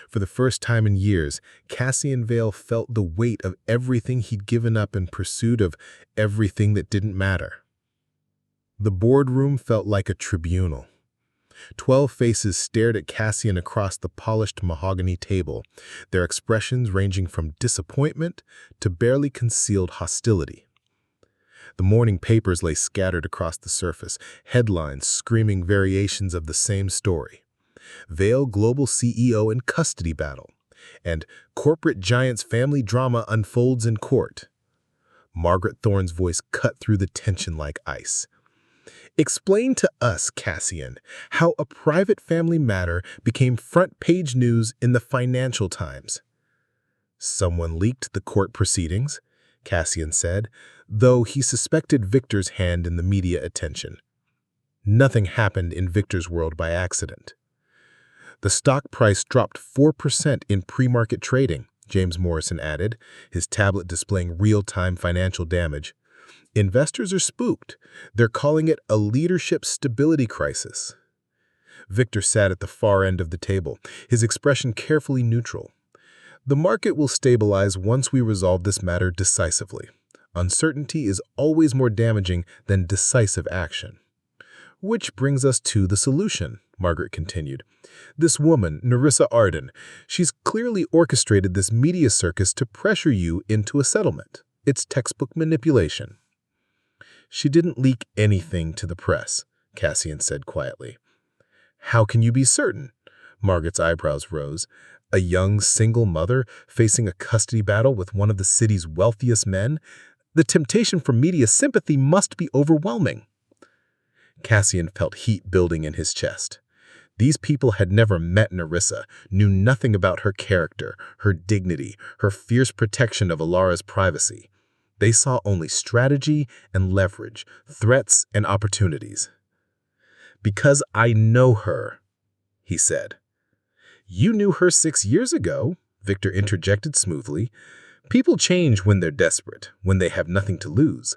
For the first time in years, Cassian Vale felt the weight of everything he'd given up in pursuit of everything that didn't matter. The boardroom felt like a tribunal. 12 faces stared at Cassian across the polished mahogany table, their expressions ranging from disappointment to barely concealed hostility. The morning papers lay scattered across the surface, headlines screaming variations of the same story. Vale Global CEO in custody battle, and corporate giant's family drama unfolds in court. Margaret Thorne's voice cut through the tension like ice. "Explain to us, Cassian, how a private family matter became front-page news in the Financial Times." "Someone leaked the court proceedings," Cassian said, though he suspected Victor's hand in the media attention. Nothing happened in Victor's world by accident. "The stock price dropped 4% in pre-market trading," James Morrison added, his tablet displaying real-time financial damage. "Investors are spooked. They're calling it a leadership stability crisis." Victor sat at the far end of the table, his expression carefully neutral. "The market will stabilize once we resolve this matter decisively. Uncertainty is always more damaging than decisive action." "Which brings us to the solution," Margaret continued. "This woman, Nerissa Arden, she's clearly orchestrated this media circus to pressure you into a settlement. It's textbook manipulation." "She didn't leak anything to the press," Cassian said quietly. "How can you be certain?" Margaret's eyebrows rose. "A young single mother facing a custody battle with one of the city's wealthiest men? The temptation for media sympathy must be overwhelming." Cassian felt heat building in his chest. These people had never met Nerissa, knew nothing about her character, her dignity, her fierce protection of Alara's privacy. They saw only strategy and leverage, threats and opportunities. "Because I know her," he said. "You knew her 6 years ago," Victor interjected smoothly. "People change when they're desperate, when they have nothing to lose."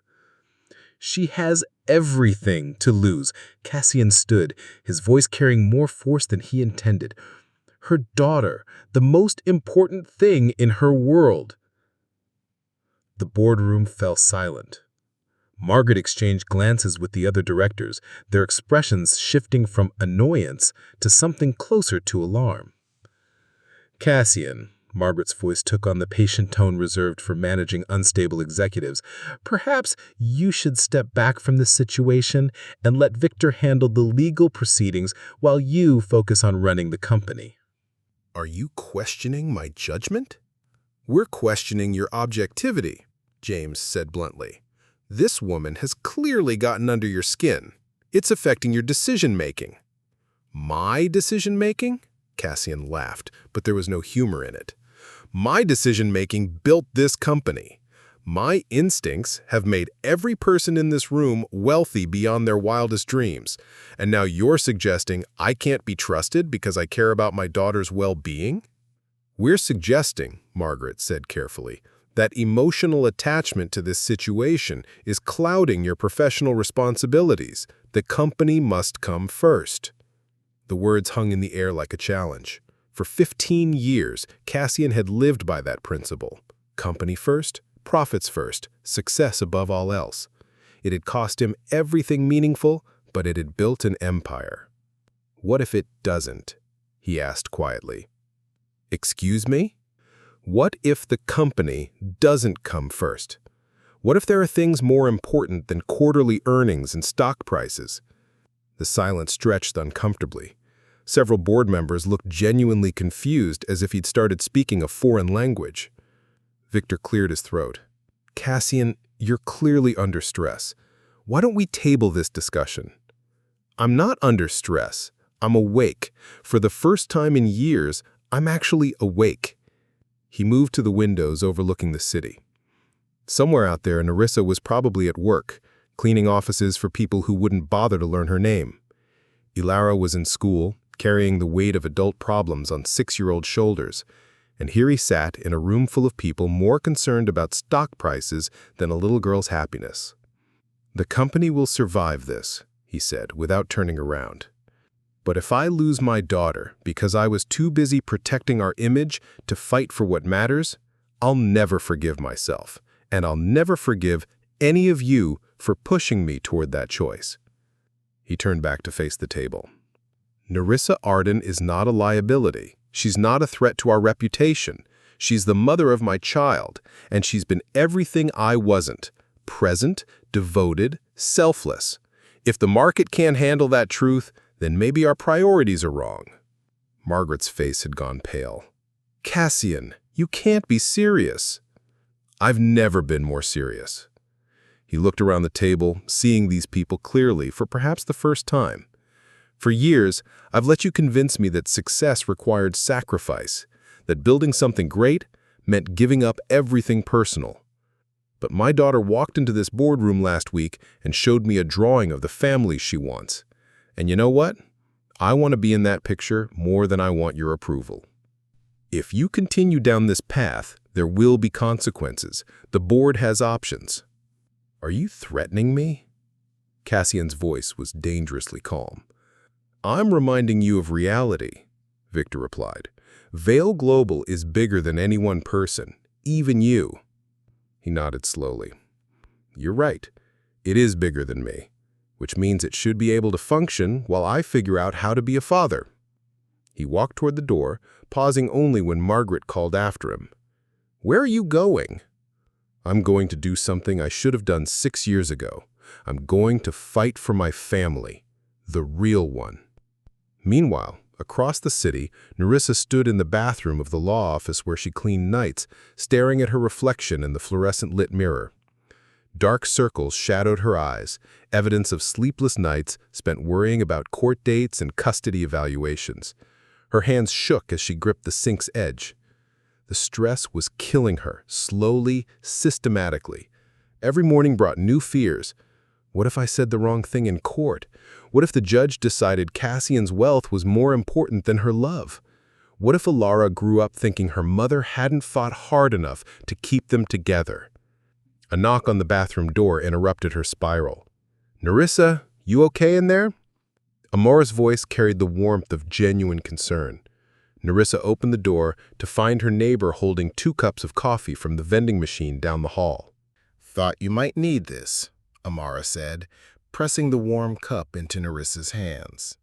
"She has everything to lose." Cassian stood, his voice carrying more force than he intended. "Her daughter, the most important thing in her world." The boardroom fell silent. Margaret exchanged glances with the other directors, their expressions shifting from annoyance to something closer to alarm. "Cassian," Margaret's voice took on the patient tone reserved for managing unstable executives, "perhaps you should step back from this situation and let Victor handle the legal proceedings while you focus on running the company." Are you questioning my judgment? We're questioning your objectivity, James said bluntly. This woman has clearly gotten under your skin. It's affecting your decision-making. My decision-making? Cassian laughed, but there was no humor in it. My decision-making built this company. My instincts have made every person in this room wealthy beyond their wildest dreams. And now you're suggesting I can't be trusted because I care about my daughter's well-being? We're suggesting, Margaret said carefully, that emotional attachment to this situation is clouding your professional responsibilities. The company must come first. The words hung in the air like a challenge. For 15 years, Cassian had lived by that principle. Company first, profits first, success above all else. It had cost him everything meaningful, but it had built an empire. What if it doesn't? He asked quietly. Excuse me? What if the company doesn't come first? What if there are things more important than quarterly earnings and stock prices? The silence stretched uncomfortably. Several board members looked genuinely confused, as if he'd started speaking a foreign language. Victor cleared his throat. Cassian, you're clearly under stress. Why don't we table this discussion? I'm not under stress. I'm awake. For the first time in years, I'm actually awake. He moved to the windows overlooking the city. Somewhere out there, Nerissa was probably at work, cleaning offices for people who wouldn't bother to learn her name. Ilara was in school, carrying the weight of adult problems on 6-year-old shoulders, and here he sat in a room full of people more concerned about stock prices than a little girl's happiness. The company will survive this, he said, without turning around. But if I lose my daughter because I was too busy protecting our image to fight for what matters, I'll never forgive myself, and I'll never forgive any of you for pushing me toward that choice. He turned back to face the table. Nerissa Arden is not a liability. She's not a threat to our reputation. She's the mother of my child, and she's been everything I wasn't: present, devoted, selfless. If the market can't handle that truth, then maybe our priorities are wrong. Margaret's face had gone pale. Cassian, you can't be serious. I've never been more serious. He looked around the table, seeing these people clearly for perhaps the first time. For years, I've let you convince me that success required sacrifice, that building something great meant giving up everything personal. But my daughter walked into this boardroom last week and showed me a drawing of the family she wants. And you know what? I want to be in that picture more than I want your approval. If you continue down this path, there will be consequences. The board has options. Are you threatening me? Cassian's voice was dangerously calm. I'm reminding you of reality, Victor replied. Vale Global is bigger than any one person, even you. He nodded slowly. You're right. It is bigger than me, which means it should be able to function while I figure out how to be a father. He walked toward the door, pausing only when Margaret called after him. Where are you going? I'm going to do something I should have done 6 years ago. I'm going to fight for my family, the real one. Meanwhile, across the city, Nerissa stood in the bathroom of the law office where she cleaned nights, staring at her reflection in the fluorescent-lit mirror. Dark circles shadowed her eyes, evidence of sleepless nights spent worrying about court dates and custody evaluations. Her hands shook as she gripped the sink's edge. The stress was killing her, slowly, systematically. Every morning brought new fears. What if I said the wrong thing in court? What if the judge decided Cassian's wealth was more important than her love? What if Alara grew up thinking her mother hadn't fought hard enough to keep them together? A knock on the bathroom door interrupted her spiral. "Nerissa, you okay in there?" Amara's voice carried the warmth of genuine concern. Nerissa opened the door to find her neighbor holding 2 cups of coffee from the vending machine down the hall. "Thought you might need this," Amara said, pressing the warm cup into Nerissa's hands.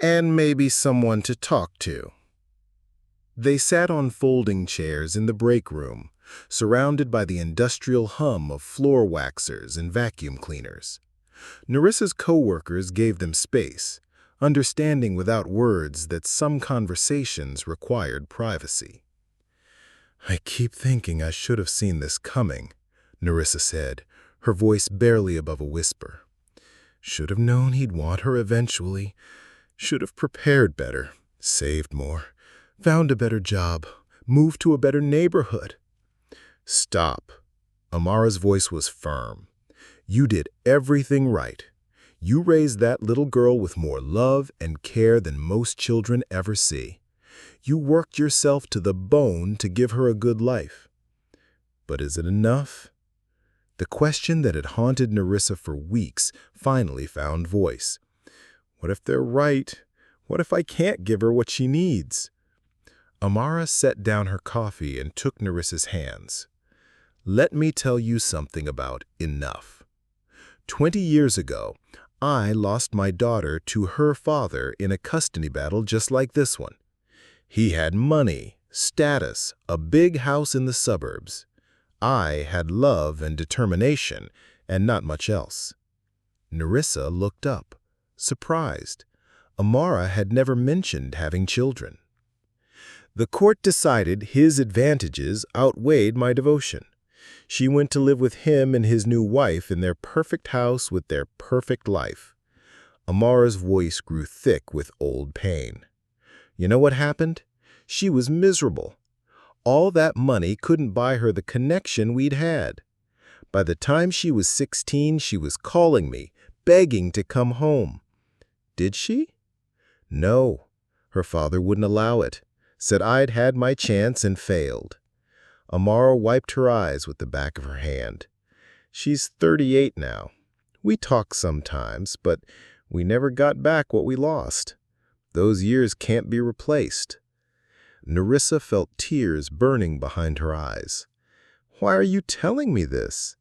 "And maybe someone to talk to." They sat on folding chairs in the break room, surrounded by the industrial hum of floor waxers and vacuum cleaners. Nerissa's co-workers gave them space, understanding without words that some conversations required privacy. "I keep thinking I should have seen this coming," Nerissa said, her voice barely above a whisper. "Should have known he'd want her eventually. Should have prepared better, saved more, found a better job, moved to a better neighborhood." "Stop." Amara's voice was firm. "You did everything right. You raised that little girl with more love and care than most children ever see. You worked yourself to the bone to give her a good life. But is it enough?" The question that had haunted Nerissa for weeks finally found voice. "What if they're right? What if I can't give her what she needs?" Amara set down her coffee and took Nerissa's hands. "Let me tell you something about enough. 20 years ago, I lost my daughter to her father in a custody battle just like this one. He had money, status, a big house in the suburbs. I had love and determination, and not much else." Nerissa looked up, surprised. Amara had never mentioned having children. "The court decided his advantages outweighed my devotion. She went to live with him and his new wife in their perfect house with their perfect life." Amara's voice grew thick with old pain. "You know what happened? She was miserable. All that money couldn't buy her the connection we'd had. By the time she was 16, she was calling me, begging to come home." "Did she?" "No. Her father wouldn't allow it. Said I'd had my chance and failed." Amara wiped her eyes with the back of her hand. "She's 38 now. We talk sometimes, but we never got back what we lost. Those years can't be replaced." Nerissa felt tears burning behind her eyes. "Why are you telling me this?"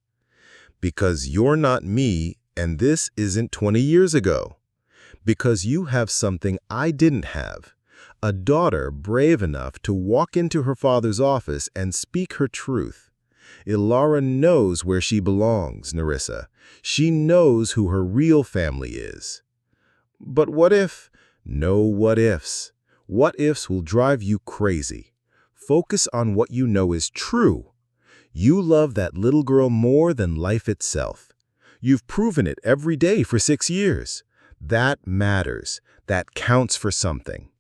"Because you're not me, and this isn't 20 years ago. Because you have something I didn't have. A daughter brave enough to walk into her father's office and speak her truth. Alara knows where she belongs, Nerissa. She knows who her real family is." "But what if—" "No what ifs. What ifs will drive you crazy. Focus on what you know is true. You love that little girl more than life itself. You've proven it every day for 6 years. That matters. That counts for something."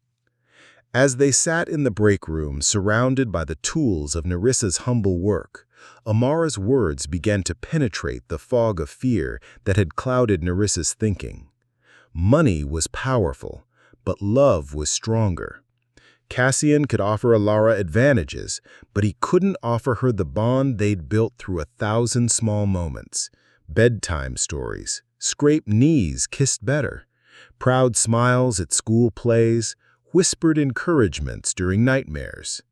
As they sat in the break room, surrounded by the tools of Nerissa's humble work, Amara's words began to penetrate the fog of fear that had clouded Nerissa's thinking. Money was powerful, but love was stronger. Cassian could offer Alara advantages, but he couldn't offer her the bond they'd built through 1,000 small moments. Bedtime stories, scraped knees kissed better, proud smiles at school plays, whispered encouragements during nightmares.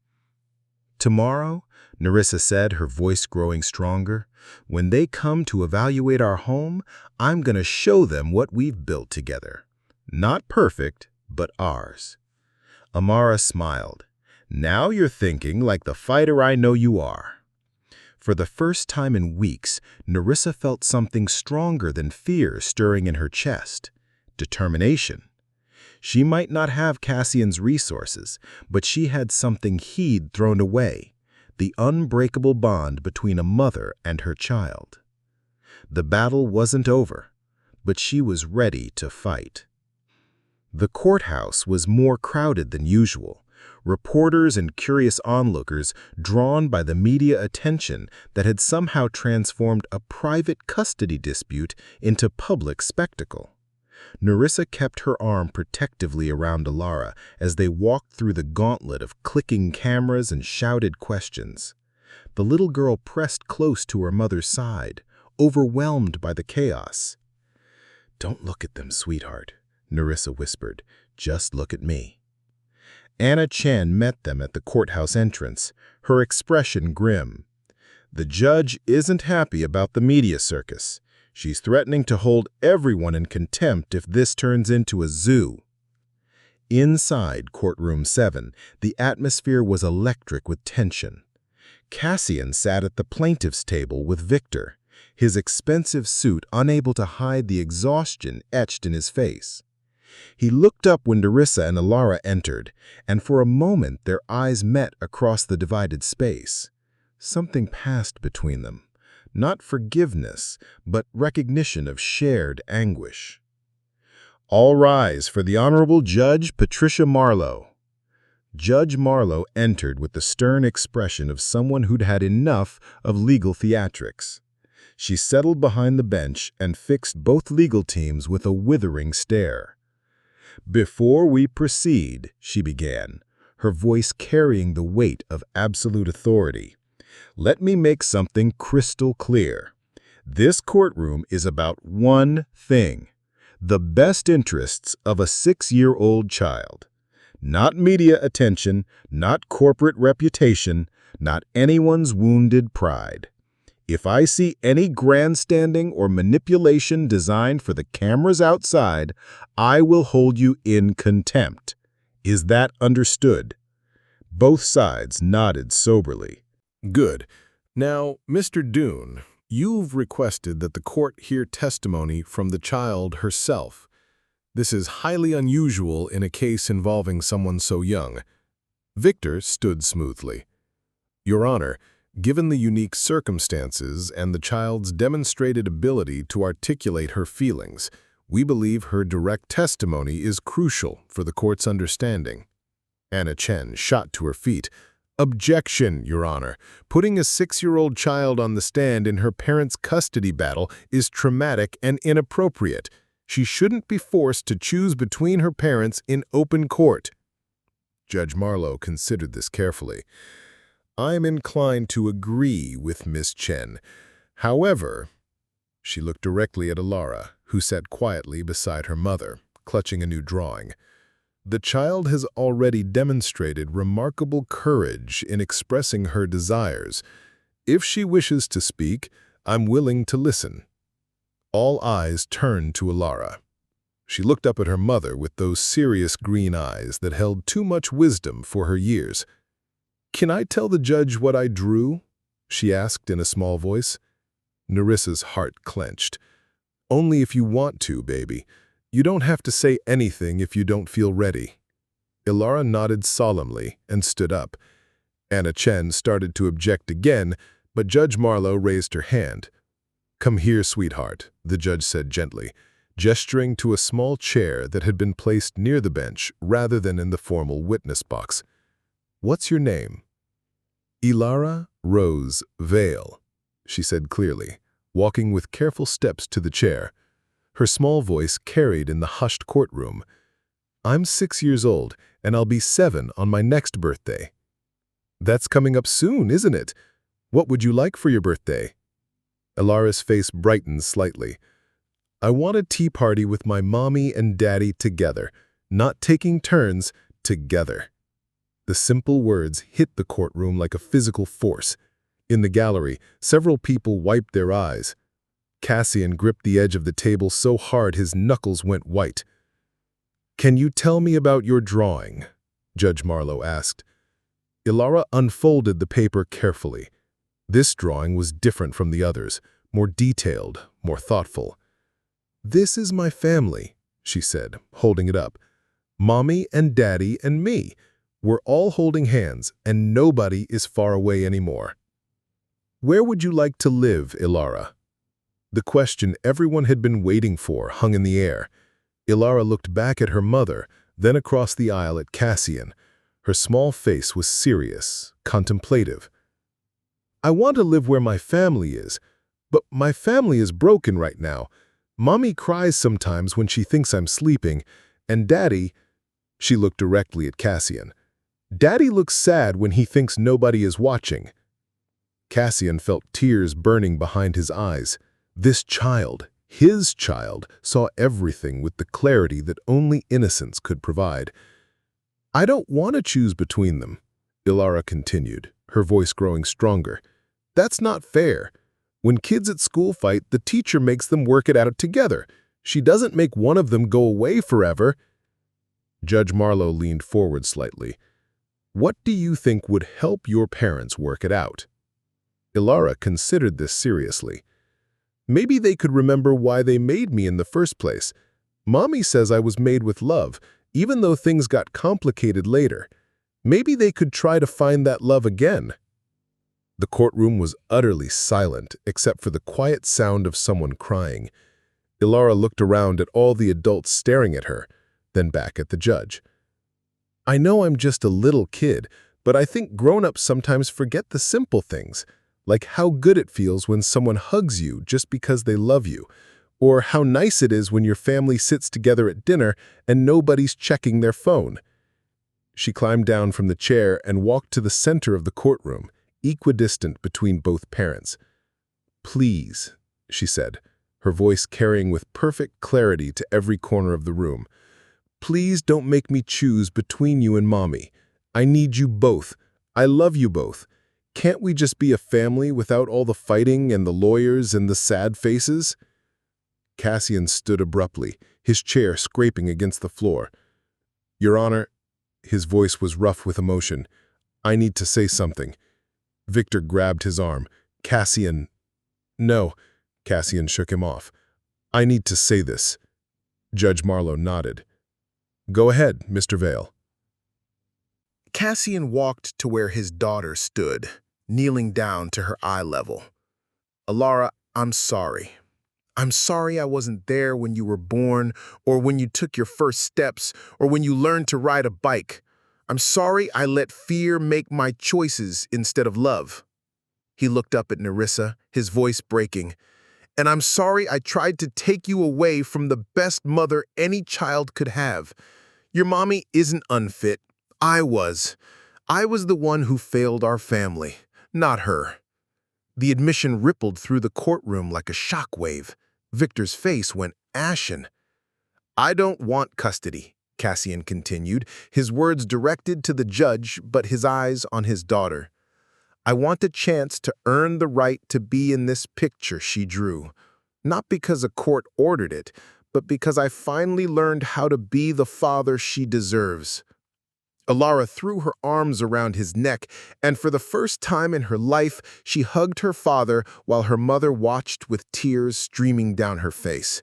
"Tomorrow," Nerissa said, her voice growing stronger, "when they come to evaluate our home, I'm going to show them what we've built together. Not perfect, but ours." Amara smiled. "Now you're thinking like the fighter I know you are." For the first time in weeks, Nerissa felt something stronger than fear stirring in her chest: determination. She might not have Cassian's resources, but she had something he'd thrown away: the unbreakable bond between a mother and her child. The battle wasn't over, but she was ready to fight. The courthouse was more crowded than usual, reporters and curious onlookers drawn by the media attention that had somehow transformed a private custody dispute into public spectacle. Nerissa kept her arm protectively around Alara as they walked through the gauntlet of clicking cameras and shouted questions. The little girl pressed close to her mother's side, overwhelmed by the chaos. "Don't look at them, sweetheart," Nerissa whispered. "Just look at me." Anna Chen met them at the courthouse entrance, her expression grim. "The judge isn't happy about the media circus. She's threatening to hold everyone in contempt if this turns into a zoo." Inside courtroom 7, the atmosphere was electric with tension. Cassian sat at the plaintiff's table with Victor, his expensive suit unable to hide the exhaustion etched in his face. He looked up when Nerissa and Alara entered, and for a moment their eyes met across the divided space. Something passed between them. Not forgiveness, but recognition of shared anguish. "All rise for the Honorable Judge Patricia Marlowe." Judge Marlowe entered with the stern expression of someone who'd had enough of legal theatrics. She settled behind the bench and fixed both legal teams with a withering stare. "Before we proceed," she began, her voice carrying the weight of absolute authority, "let me make something crystal clear. This courtroom is about one thing: the best interests of a 6-year-old child. Not media attention, not corporate reputation, not anyone's wounded pride. If I see any grandstanding or manipulation designed for the cameras outside, I will hold you in contempt. Is that understood?" Both sides nodded soberly. Good. Now, Mr. Dune, you've requested that the court hear testimony from the child herself. This is highly unusual in a case involving someone so young. Victor stood smoothly. Your Honor, given the unique circumstances and the child's demonstrated ability to articulate her feelings, we believe her direct testimony is crucial for the court's understanding. Anna Chen shot to her feet. Objection, Your Honor. Putting a 6-year-old child on the stand in her parents' custody battle is traumatic and inappropriate. She shouldn't be forced to choose between her parents in open court. Judge Marlowe considered this carefully. I'm inclined to agree with Miss Chen. However, she looked directly at Alara, who sat quietly beside her mother, clutching a new drawing. The child has already demonstrated remarkable courage in expressing her desires. If she wishes to speak, I'm willing to listen. All eyes turned to Alara. She looked up at her mother with those serious green eyes that held too much wisdom for her years. "Can I tell the judge what I drew?" she asked in a small voice. Nerissa's heart clenched. "Only if you want to, baby. You don't have to say anything if you don't feel ready." Alara nodded solemnly and stood up. Anna Chen started to object again, but Judge Marlowe raised her hand. "Come here, sweetheart," the judge said gently, gesturing to a small chair that had been placed near the bench rather than in the formal witness box. "What's your name?" "Alara Rose Vale," she said clearly, walking with careful steps to the chair. Her small voice carried in the hushed courtroom. "I'm 6 years old, and I'll be 7 on my next birthday." "That's coming up soon, isn't it? What would you like for your birthday?" Alara's face brightened slightly. "I want a tea party with my mommy and daddy together, not taking turns, together." The simple words hit the courtroom like a physical force. In the gallery, several people wiped their eyes. Cassian gripped the edge of the table so hard his knuckles went white. "Can you tell me about your drawing?" Judge Marlowe asked. Alara unfolded the paper carefully. This drawing was different from the others, more detailed, more thoughtful. "This is my family," she said, holding it up. "Mommy and Daddy and me. We're all holding hands, and nobody is far away anymore." "Where would you like to live, Alara?" The question everyone had been waiting for hung in the air. Ilara looked back at her mother, then across the aisle at Cassian. Her small face was serious, contemplative. "I want to live where my family is, but my family is broken right now. Mommy cries sometimes when she thinks I'm sleeping, and Daddy—" She looked directly at Cassian. "Daddy looks sad when he thinks nobody is watching." Cassian felt tears burning behind his eyes. This child, his child, saw everything with the clarity that only innocence could provide. "I don't want to choose between them," Ilara continued, her voice growing stronger. "That's not fair. When kids at school fight, the teacher makes them work it out together. She doesn't make one of them go away forever." Judge Marlowe leaned forward slightly. "What do you think would help your parents work it out?" Ilara considered this seriously. "Maybe they could remember why they made me in the first place. Mommy says I was made with love, even though things got complicated later. Maybe they could try to find that love again." The courtroom was utterly silent, except for the quiet sound of someone crying. Ilara looked around at all the adults staring at her, then back at the judge. "I know I'm just a little kid, but I think grown-ups sometimes forget the simple things, like how good it feels when someone hugs you just because they love you, or how nice it is when your family sits together at dinner and nobody's checking their phone." She climbed down from the chair and walked to the center of the courtroom, equidistant between both parents. "Please," she said, her voice carrying with perfect clarity to every corner of the room. "Please don't make me choose between you and Mommy. I need you both. I love you both. Can't we just be a family without all the fighting and the lawyers and the sad faces?" Cassian stood abruptly, his chair scraping against the floor. "Your Honor," his voice was rough with emotion, "I need to say something." Victor grabbed his arm. "Cassian—" "No," Cassian shook him off. "I need to say this." Judge Marlowe nodded. "Go ahead, Mr. Vale." Cassian walked to where his daughter stood, kneeling down to her eye level. "Ilara, I'm sorry. I'm sorry I wasn't there when you were born, or when you took your first steps, or when you learned to ride a bike. I'm sorry I let fear make my choices instead of love." He looked up at Nerissa, his voice breaking. "And I'm sorry I tried to take you away from the best mother any child could have. Your mommy isn't unfit. I was. I was the one who failed our family, not her." The admission rippled through the courtroom like a shockwave. Victor's face went ashen. "I don't want custody," Cassian continued, his words directed to the judge but his eyes on his daughter. "I want a chance to earn the right to be in this picture she drew. Not because a court ordered it, but because I finally learned how to be the father she deserves." Ilara threw her arms around his neck, and for the first time in her life, she hugged her father while her mother watched with tears streaming down her face.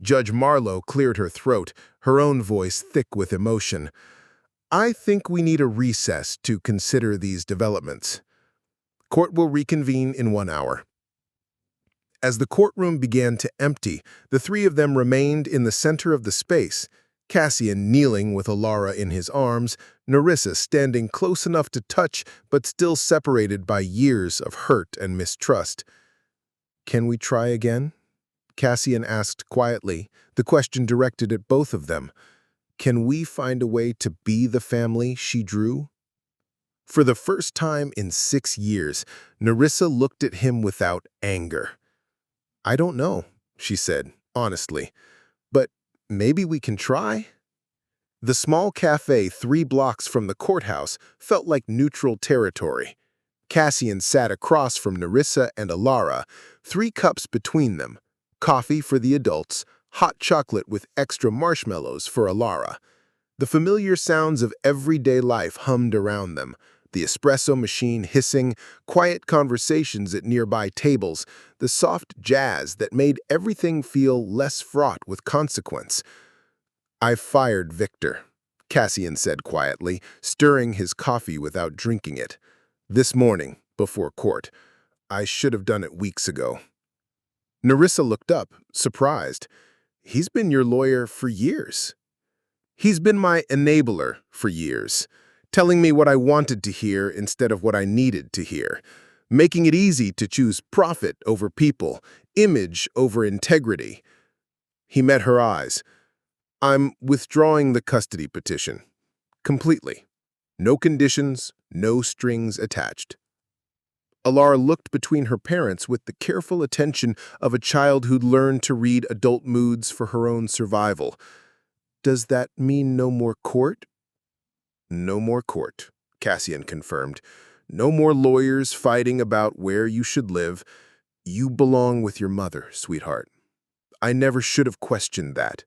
Judge Marlowe cleared her throat, her own voice thick with emotion. "I think we need a recess to consider these developments. Court will reconvene in 1 hour." As the courtroom began to empty, the three of them remained in the center of the space, Cassian kneeling with Ilara in his arms, Nerissa standing close enough to touch but still separated by years of hurt and mistrust. "Can we try again?" Cassian asked quietly, the question directed at both of them. "Can we find a way to be the family she drew?" For the first time in 6 years, Nerissa looked at him without anger. "I don't know," she said, honestly, "but maybe we can try?" The small cafe 3 blocks from the courthouse felt like neutral territory. Cassian sat across from Nerissa and Ilara, 3 cups between them, coffee for the adults, hot chocolate with extra marshmallows for Ilara. The familiar sounds of everyday life hummed around them, the espresso machine hissing, quiet conversations at nearby tables, the soft jazz that made everything feel less fraught with consequence. "I fired Victor," Cassian said quietly, stirring his coffee without drinking it. "This morning, before court. I should have done it weeks ago." Nerissa looked up, surprised. He's been your lawyer for years. He's been my enabler for years, telling me what I wanted to hear instead of what I needed to hear, making it easy to choose profit over people, image over integrity. He met her eyes. I'm withdrawing the custody petition. Completely. No conditions, no strings attached. Alara looked between her parents with the careful attention of a child who'd learned to read adult moods for her own survival. Does that mean no more court? No more court, Cassian confirmed. No more lawyers fighting about where you should live. You belong with your mother, sweetheart. I never should have questioned that.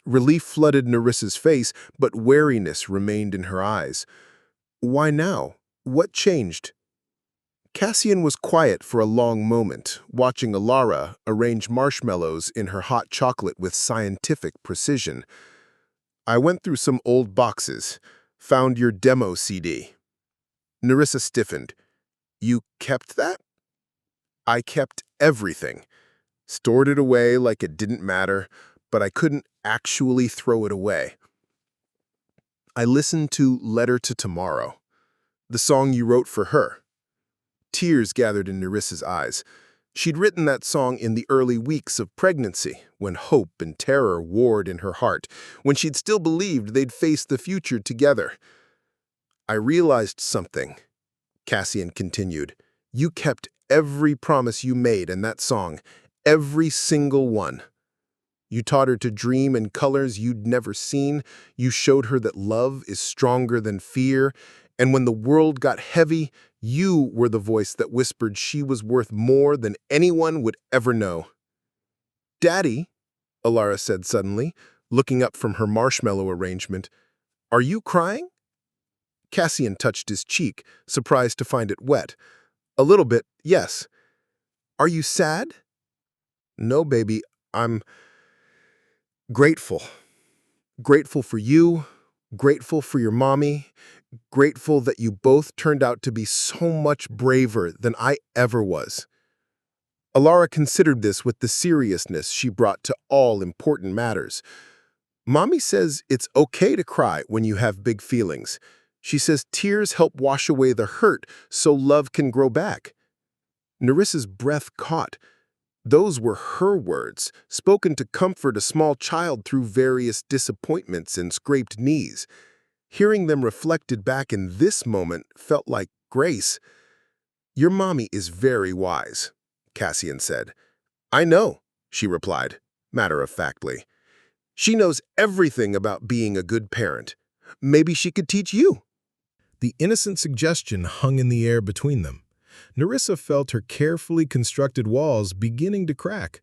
Relief flooded Nerissa's face, but wariness remained in her eyes. Why now? What changed? Cassian was quiet for a long moment, watching Alara arrange marshmallows in her hot chocolate with scientific precision. I went through some old boxes, found your demo CD. Nerissa stiffened. You kept that? I kept everything. Stored it away like it didn't matter, but I couldn't actually throw it away. I listened to Letter to Tomorrow, the song you wrote for her. Tears gathered in Nerissa's eyes. She'd written that song in the early weeks of pregnancy, when hope and terror warred in her heart, when she'd still believed they'd face the future together. I realized something, Cassian continued. You kept every promise you made in that song, every single one. You taught her to dream in colors you'd never seen. You showed her that love is stronger than fear. And when the world got heavy, you were the voice that whispered she was worth more than anyone would ever know. Daddy, Alara said suddenly, looking up from her marshmallow arrangement, are you crying? Cassian touched his cheek, surprised to find it wet. A little bit, yes. Are you sad? No, baby, I'm grateful. Grateful for you, grateful for your mommy, grateful that you both turned out to be so much braver than I ever was. Alara considered this with the seriousness she brought to all important matters. Mommy says it's okay to cry when you have big feelings. She says tears help wash away the hurt so love can grow back. Nerissa's breath caught. Those were her words, spoken to comfort a small child through various disappointments and scraped knees. Hearing them reflected back in this moment felt like grace. Your mommy is very wise, Cassian said. I know, she replied, matter-of-factly. She knows everything about being a good parent. Maybe she could teach you. The innocent suggestion hung in the air between them. Nerissa felt her carefully constructed walls beginning to crack.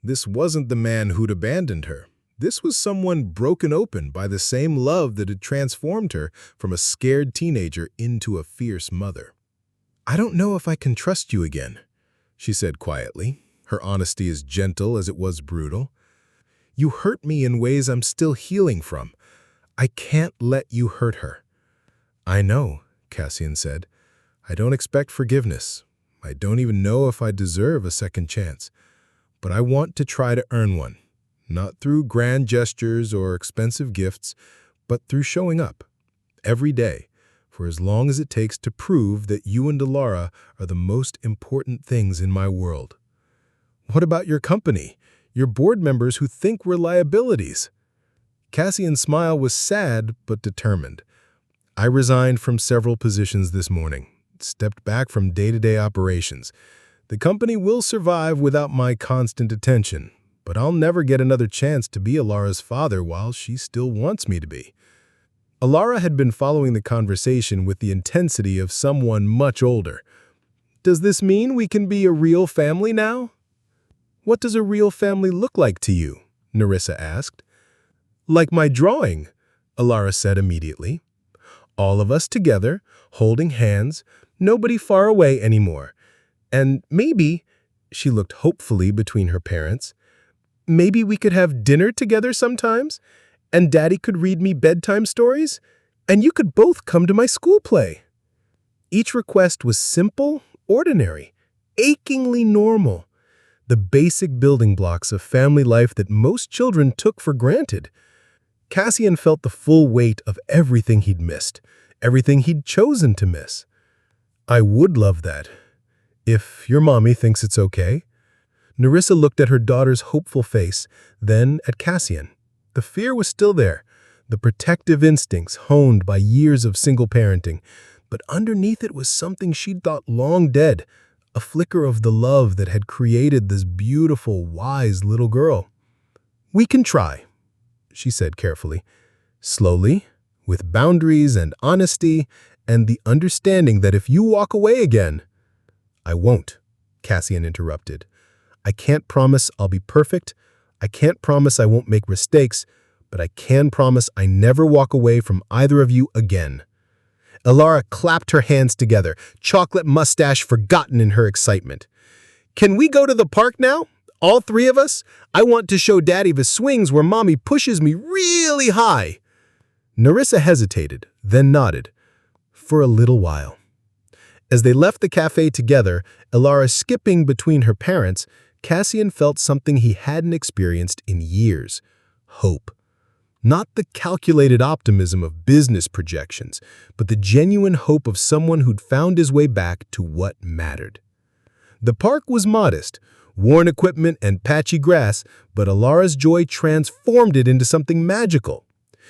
This wasn't the man who'd abandoned her. This was someone broken open by the same love that had transformed her from a scared teenager into a fierce mother. I don't know if I can trust you again, she said quietly, her honesty as gentle as it was brutal. You hurt me in ways I'm still healing from. I can't let you hurt her. I know, Cassian said. I don't expect forgiveness. I don't even know if I deserve a second chance. But I want to try to earn one. Not through grand gestures or expensive gifts, but through showing up, every day, for as long as it takes to prove that you and Alara are the most important things in my world. What about your company, your board members who think we're liabilities? Cassian's smile was sad but determined. I resigned from several positions this morning, stepped back from day-to-day operations. The company will survive without my constant attention, but I'll never get another chance to be Alara's father while she still wants me to be. Alara had been following the conversation with the intensity of someone much older. Does this mean we can be a real family now? What does a real family look like to you? Nerissa asked. Like my drawing, Alara said immediately. All of us together, holding hands, nobody far away anymore. And maybe, she looked hopefully between her parents, maybe we could have dinner together sometimes, and Daddy could read me bedtime stories, and you could both come to my school play. Each request was simple, ordinary, achingly normal. the basic building blocks of family life that most children took for granted. Cassian felt the full weight of everything he'd missed, everything he'd chosen to miss. "I would love that, if your mommy thinks it's okay." Nerissa looked at her daughter's hopeful face, then at Cassian. The fear was still there, the protective instincts honed by years of single parenting, but underneath it was something she'd thought long dead, a flicker of the love that had created this beautiful, wise little girl. "We can try," she said carefully, slowly, with boundaries and honesty, and the understanding that if you walk away again— "I won't," Cassian interrupted. "I can't promise I'll be perfect. I can't promise I won't make mistakes, but I can promise I never walk away from either of you again." Elara clapped her hands together, chocolate mustache forgotten in her excitement. "Can we go to the park now? All three of us? I want to show Daddy the swings where Mommy pushes me really high." Nerissa hesitated, then nodded. For a little while. As they left the cafe together, Elara skipping between her parents, Cassian felt something he hadn't experienced in years— hope. Not the calculated optimism of business projections, but the genuine hope of someone who'd found his way back to what mattered. The park was modest, worn equipment and patchy grass, but Elara's joy transformed it into something magical.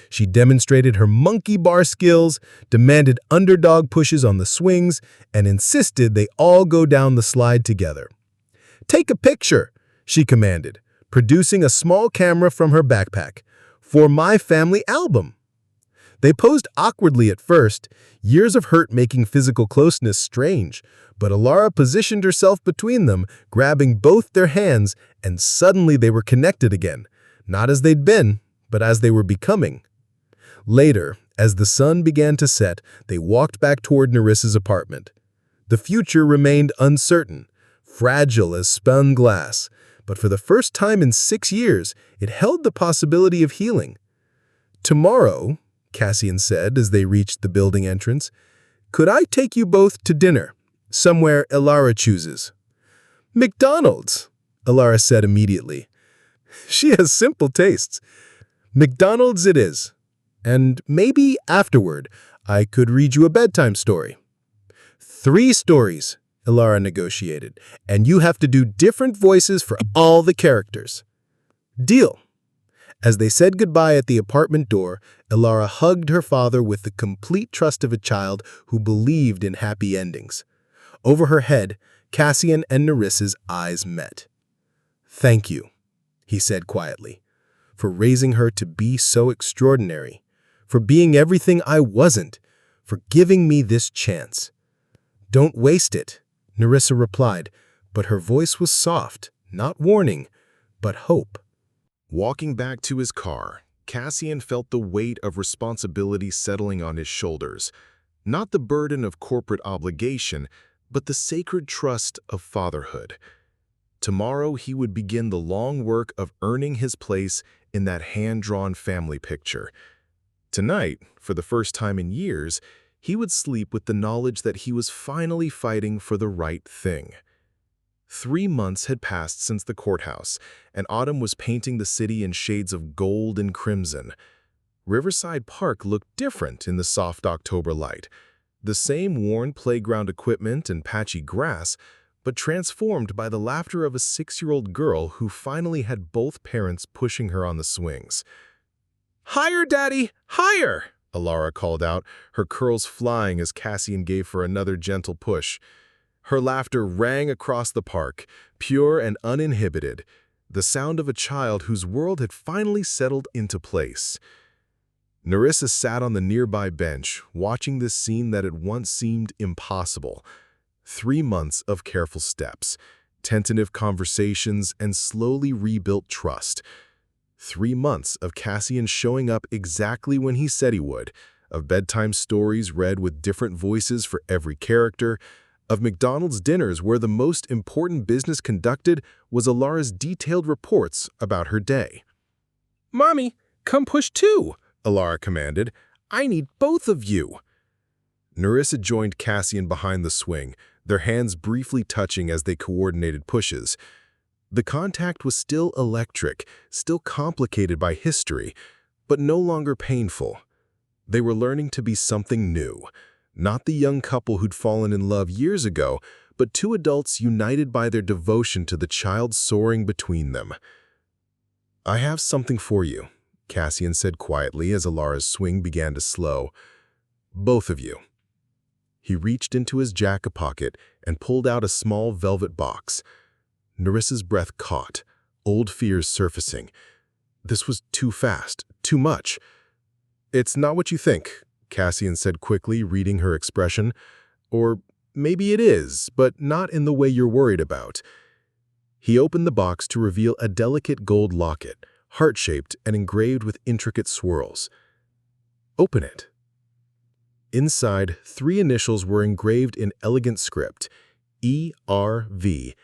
She demonstrated her monkey bar skills, demanded underdog pushes on the swings, and insisted they all go down the slide together. "Take a picture," she commanded, producing a small camera from her backpack, "for my family album." They posed awkwardly at first, years of hurt making physical closeness strange, but Elara positioned herself between them, grabbing both their hands, and suddenly they were connected again, not as they'd been, but as they were becoming. Later, as the sun began to set, they walked back toward Nerissa's apartment. The future remained uncertain, fragile as spun glass, but for the first time in 6 years, it held the possibility of healing. "Tomorrow," Cassian said as they reached the building entrance, "could I take you both to dinner, somewhere Elara chooses?" "McDonald's," Elara said immediately. She has simple tastes. "McDonald's it is. And maybe afterward, I could read you a bedtime story." "3 stories," Elara negotiated, "and you have to do different voices for all the characters." "Deal." As they said goodbye at the apartment door, Elara hugged her father with the complete trust of a child who believed in happy endings. Over her head, Cassian and Nerissa's eyes met. "Thank you," he said quietly, "for raising her to be so extraordinary, for being everything I wasn't, for giving me this chance." "Don't waste it," Nerissa replied, but her voice was soft, not warning, but hope. Walking back to his car, Cassian felt the weight of responsibility settling on his shoulders. Not the burden of corporate obligation, but the sacred trust of fatherhood. Tomorrow he would begin the long work of earning his place in that hand-drawn family picture. Tonight, for the first time in years, he would sleep with the knowledge that he was finally fighting for the right thing. 3 months had passed since the courthouse, and autumn was painting the city in shades of gold and crimson. Riverside Park looked different in the soft October light. The same worn playground equipment and patchy grass, but transformed by the laughter of a 6-year-old girl who finally had both parents pushing her on the swings. "Higher, Daddy! Higher!" Elara called out, her curls flying as Cassian gave her another gentle push. Her laughter rang across the park, pure and uninhibited, the sound of a child whose world had finally settled into place. Nerissa sat on the nearby bench, watching this scene that had once seemed impossible. 3 months of careful steps, tentative conversations, and slowly rebuilt trust. 3 months of Cassian showing up exactly when he said he would, of bedtime stories read with different voices for every character, of McDonald's dinners where the most important business conducted was Elara's detailed reports about her day. "Mommy, come push too," Elara commanded. "I need both of you." Nerissa joined Cassian behind the swing, their hands briefly touching as they coordinated pushes. The contact was still electric, still complicated by history, but no longer painful. They were learning to be something new, not the young couple who'd fallen in love years ago, but two adults united by their devotion to the child soaring between them. "I have something for you," Cassian said quietly as Alara's swing began to slow. "Both of you." He reached into his jacket pocket and pulled out a small velvet box. Nerissa's breath caught, old fears surfacing. This was too fast, too much. "It's not what you think," Cassian said quickly, reading her expression. "Or maybe it is, but not in the way you're worried about." He opened the box to reveal a delicate gold locket, heart-shaped and engraved with intricate swirls. "Open it." Inside, 3 initials were engraved in elegant script, E-R-V,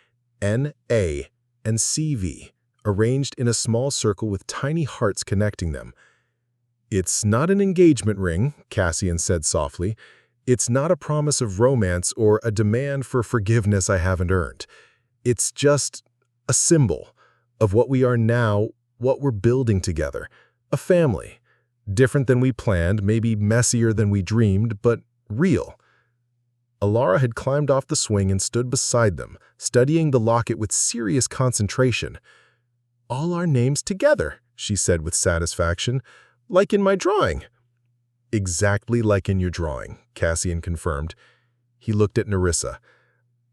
N-A, and C-V, arranged in a small circle with tiny hearts connecting them. "It's not an engagement ring," Cassian said softly. "It's not a promise of romance or a demand for forgiveness I haven't earned. It's just a symbol of what we are now, what we're building together. A family. Different than we planned, maybe messier than we dreamed, but real." Alara had climbed off the swing and stood beside them, studying the locket with serious concentration. "All our names together," she said with satisfaction. "Like in my drawing." "Exactly like in your drawing," Cassian confirmed. He looked at Nerissa.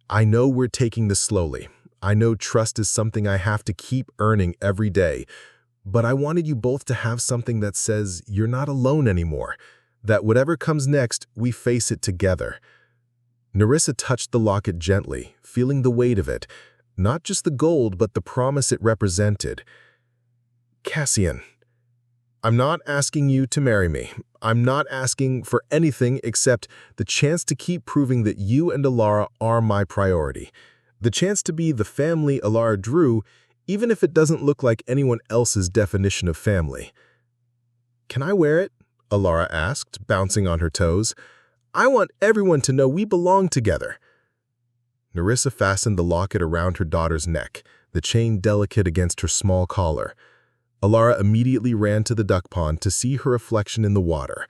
"I know we're taking this slowly. I know trust is something I have to keep earning every day. But I wanted you both to have something that says you're not alone anymore, that whatever comes next, we face it together." Nerissa touched the locket gently, feeling the weight of it, not just the gold, but the promise it represented. "Cassian, I'm not asking you to marry me. I'm not asking for anything except the chance to keep proving that you and Alara are my priority. The chance to be the family Alara drew, even if it doesn't look like anyone else's definition of family." "Can I wear it?" Alara asked, bouncing on her toes. "I want everyone to know we belong together." Nerissa fastened the locket around her daughter's neck, the chain delicate against her small collar. Alara immediately ran to the duck pond to see her reflection in the water.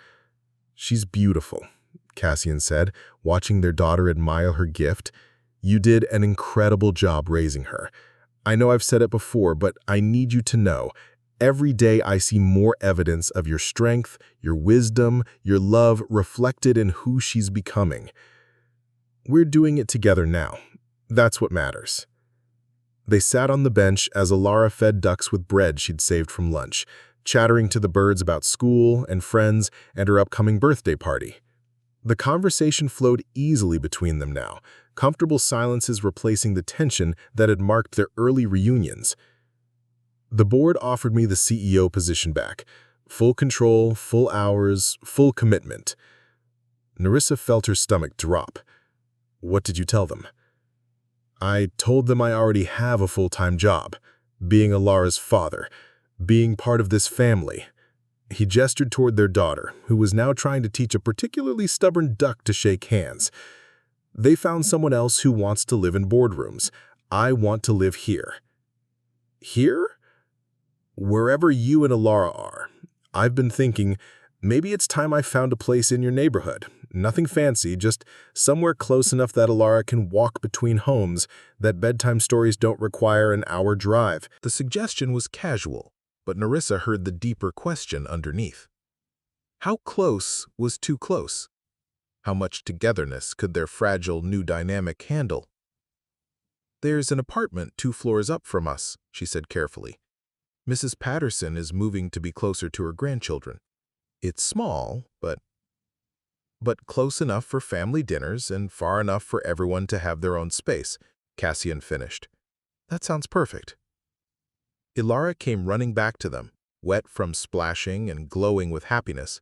"She's beautiful," Cassian said, watching their daughter admire her gift. "You did an incredible job raising her. I know I've said it before, but I need you to know, every day I see more evidence of your strength, your wisdom, your love reflected in who she's becoming. We're doing it together now. That's what matters." They sat on the bench as Alara fed ducks with bread she'd saved from lunch, chattering to the birds about school and friends and her upcoming birthday party. The conversation flowed easily between them now, comfortable silences replacing the tension that had marked their early reunions. "The board offered me the CEO position back. Full control, full hours, full commitment." Nerissa felt her stomach drop. "What did you tell them?" "I told them I already have a full-time job, being Alara's father, being part of this family." He gestured toward their daughter, who was now trying to teach a particularly stubborn duck to shake hands. "They found someone else who wants to live in boardrooms. I want to live here." "Here?" "Wherever you and Alara are. I've been thinking, maybe it's time I found a place in your neighborhood. Nothing fancy, just somewhere close enough that Alara can walk between homes, that bedtime stories don't require an hour drive." The suggestion was casual, but Nerissa heard the deeper question underneath. How close was too close? How much togetherness could their fragile new dynamic handle? "There's an apartment 2 floors up from us," she said carefully. "Mrs. Patterson is moving to be closer to her grandchildren. It's small, but close enough for family dinners and far enough for everyone to have their own space," Cassian finished. "That sounds perfect." Alara came running back to them, wet from splashing and glowing with happiness.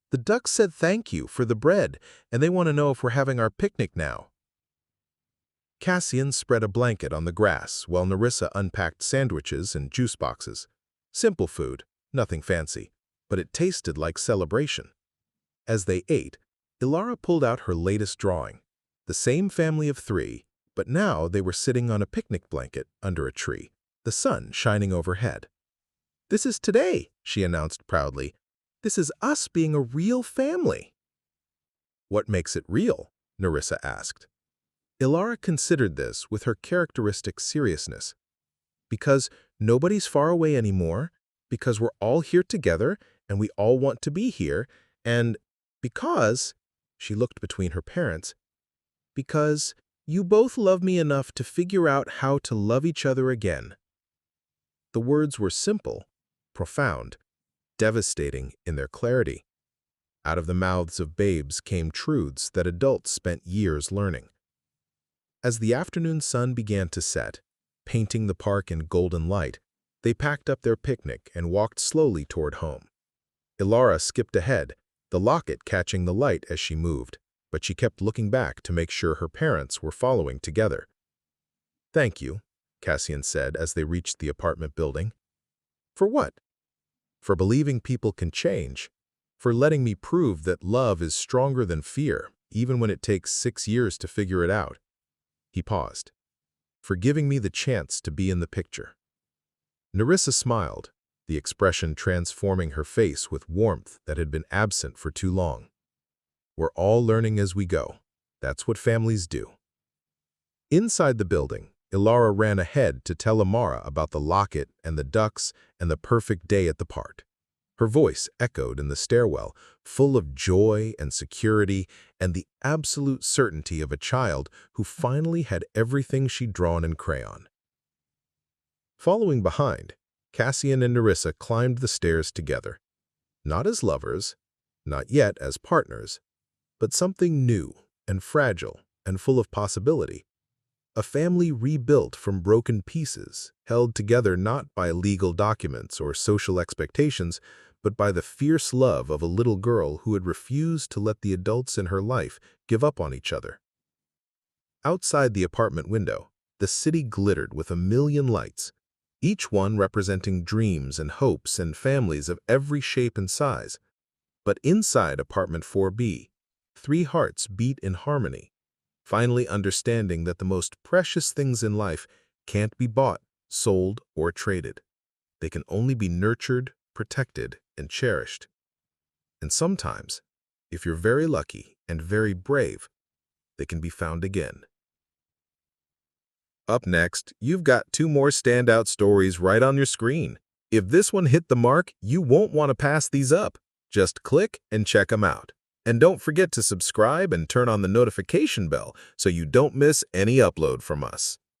"The ducks said thank you for the bread, and they want to know if we're having our picnic now." Cassian spread a blanket on the grass while Nerissa unpacked sandwiches and juice boxes. Simple food, nothing fancy, but it tasted like celebration. As they ate, Alara pulled out her latest drawing, the same family of 3, But now they were sitting on a picnic blanket under a tree, the sun shining overhead. "This is today," she announced proudly. "This is us being a real family." "What makes it real?" Nerissa asked. Ilara considered this with her characteristic seriousness. "Because nobody's far away anymore, because we're all here together and we all want to be here, and because," she looked between her parents, "because you both love me enough to figure out how to love each other again." The words were simple, profound, devastating in their clarity. Out of the mouths of babes came truths that adults spent years learning. As the afternoon sun began to set, painting the park in golden light, they packed up their picnic and walked slowly toward home. Ilara skipped ahead, the locket catching the light as she moved, but she kept looking back to make sure her parents were following together. "Thank you," Cassian said as they reached the apartment building. "For what?" "For believing people can change. For letting me prove that love is stronger than fear, even when it takes 6 years to figure it out." He paused. "For giving me the chance to be in the picture." Nerissa smiled, the expression transforming her face with warmth that had been absent for too long. "We're all learning as we go. That's what families do." Inside the building, Ilara ran ahead to tell Amara about the locket and the ducks and the perfect day at the park. Her voice echoed in the stairwell, full of joy and security and the absolute certainty of a child who finally had everything she'd drawn in crayon. Following behind, Cassian and Nerissa climbed the stairs together. Not as lovers, not yet as partners, but something new and fragile and full of possibility. A family rebuilt from broken pieces, held together not by legal documents or social expectations, but by the fierce love of a little girl who had refused to let the adults in her life give up on each other. Outside the apartment window, the city glittered with a million lights, each one representing dreams and hopes and families of every shape and size. But inside apartment 4B, 3 hearts beat in harmony, finally understanding that the most precious things in life can't be bought, sold, or traded. They can only be nurtured, protected, and cherished. And sometimes, if you're very lucky and very brave, they can be found again. Up next, you've got 2 more standout stories right on your screen. If this one hit the mark, you won't want to pass these up. Just click and check them out. And don't forget to subscribe and turn on the notification bell so you don't miss any upload from us.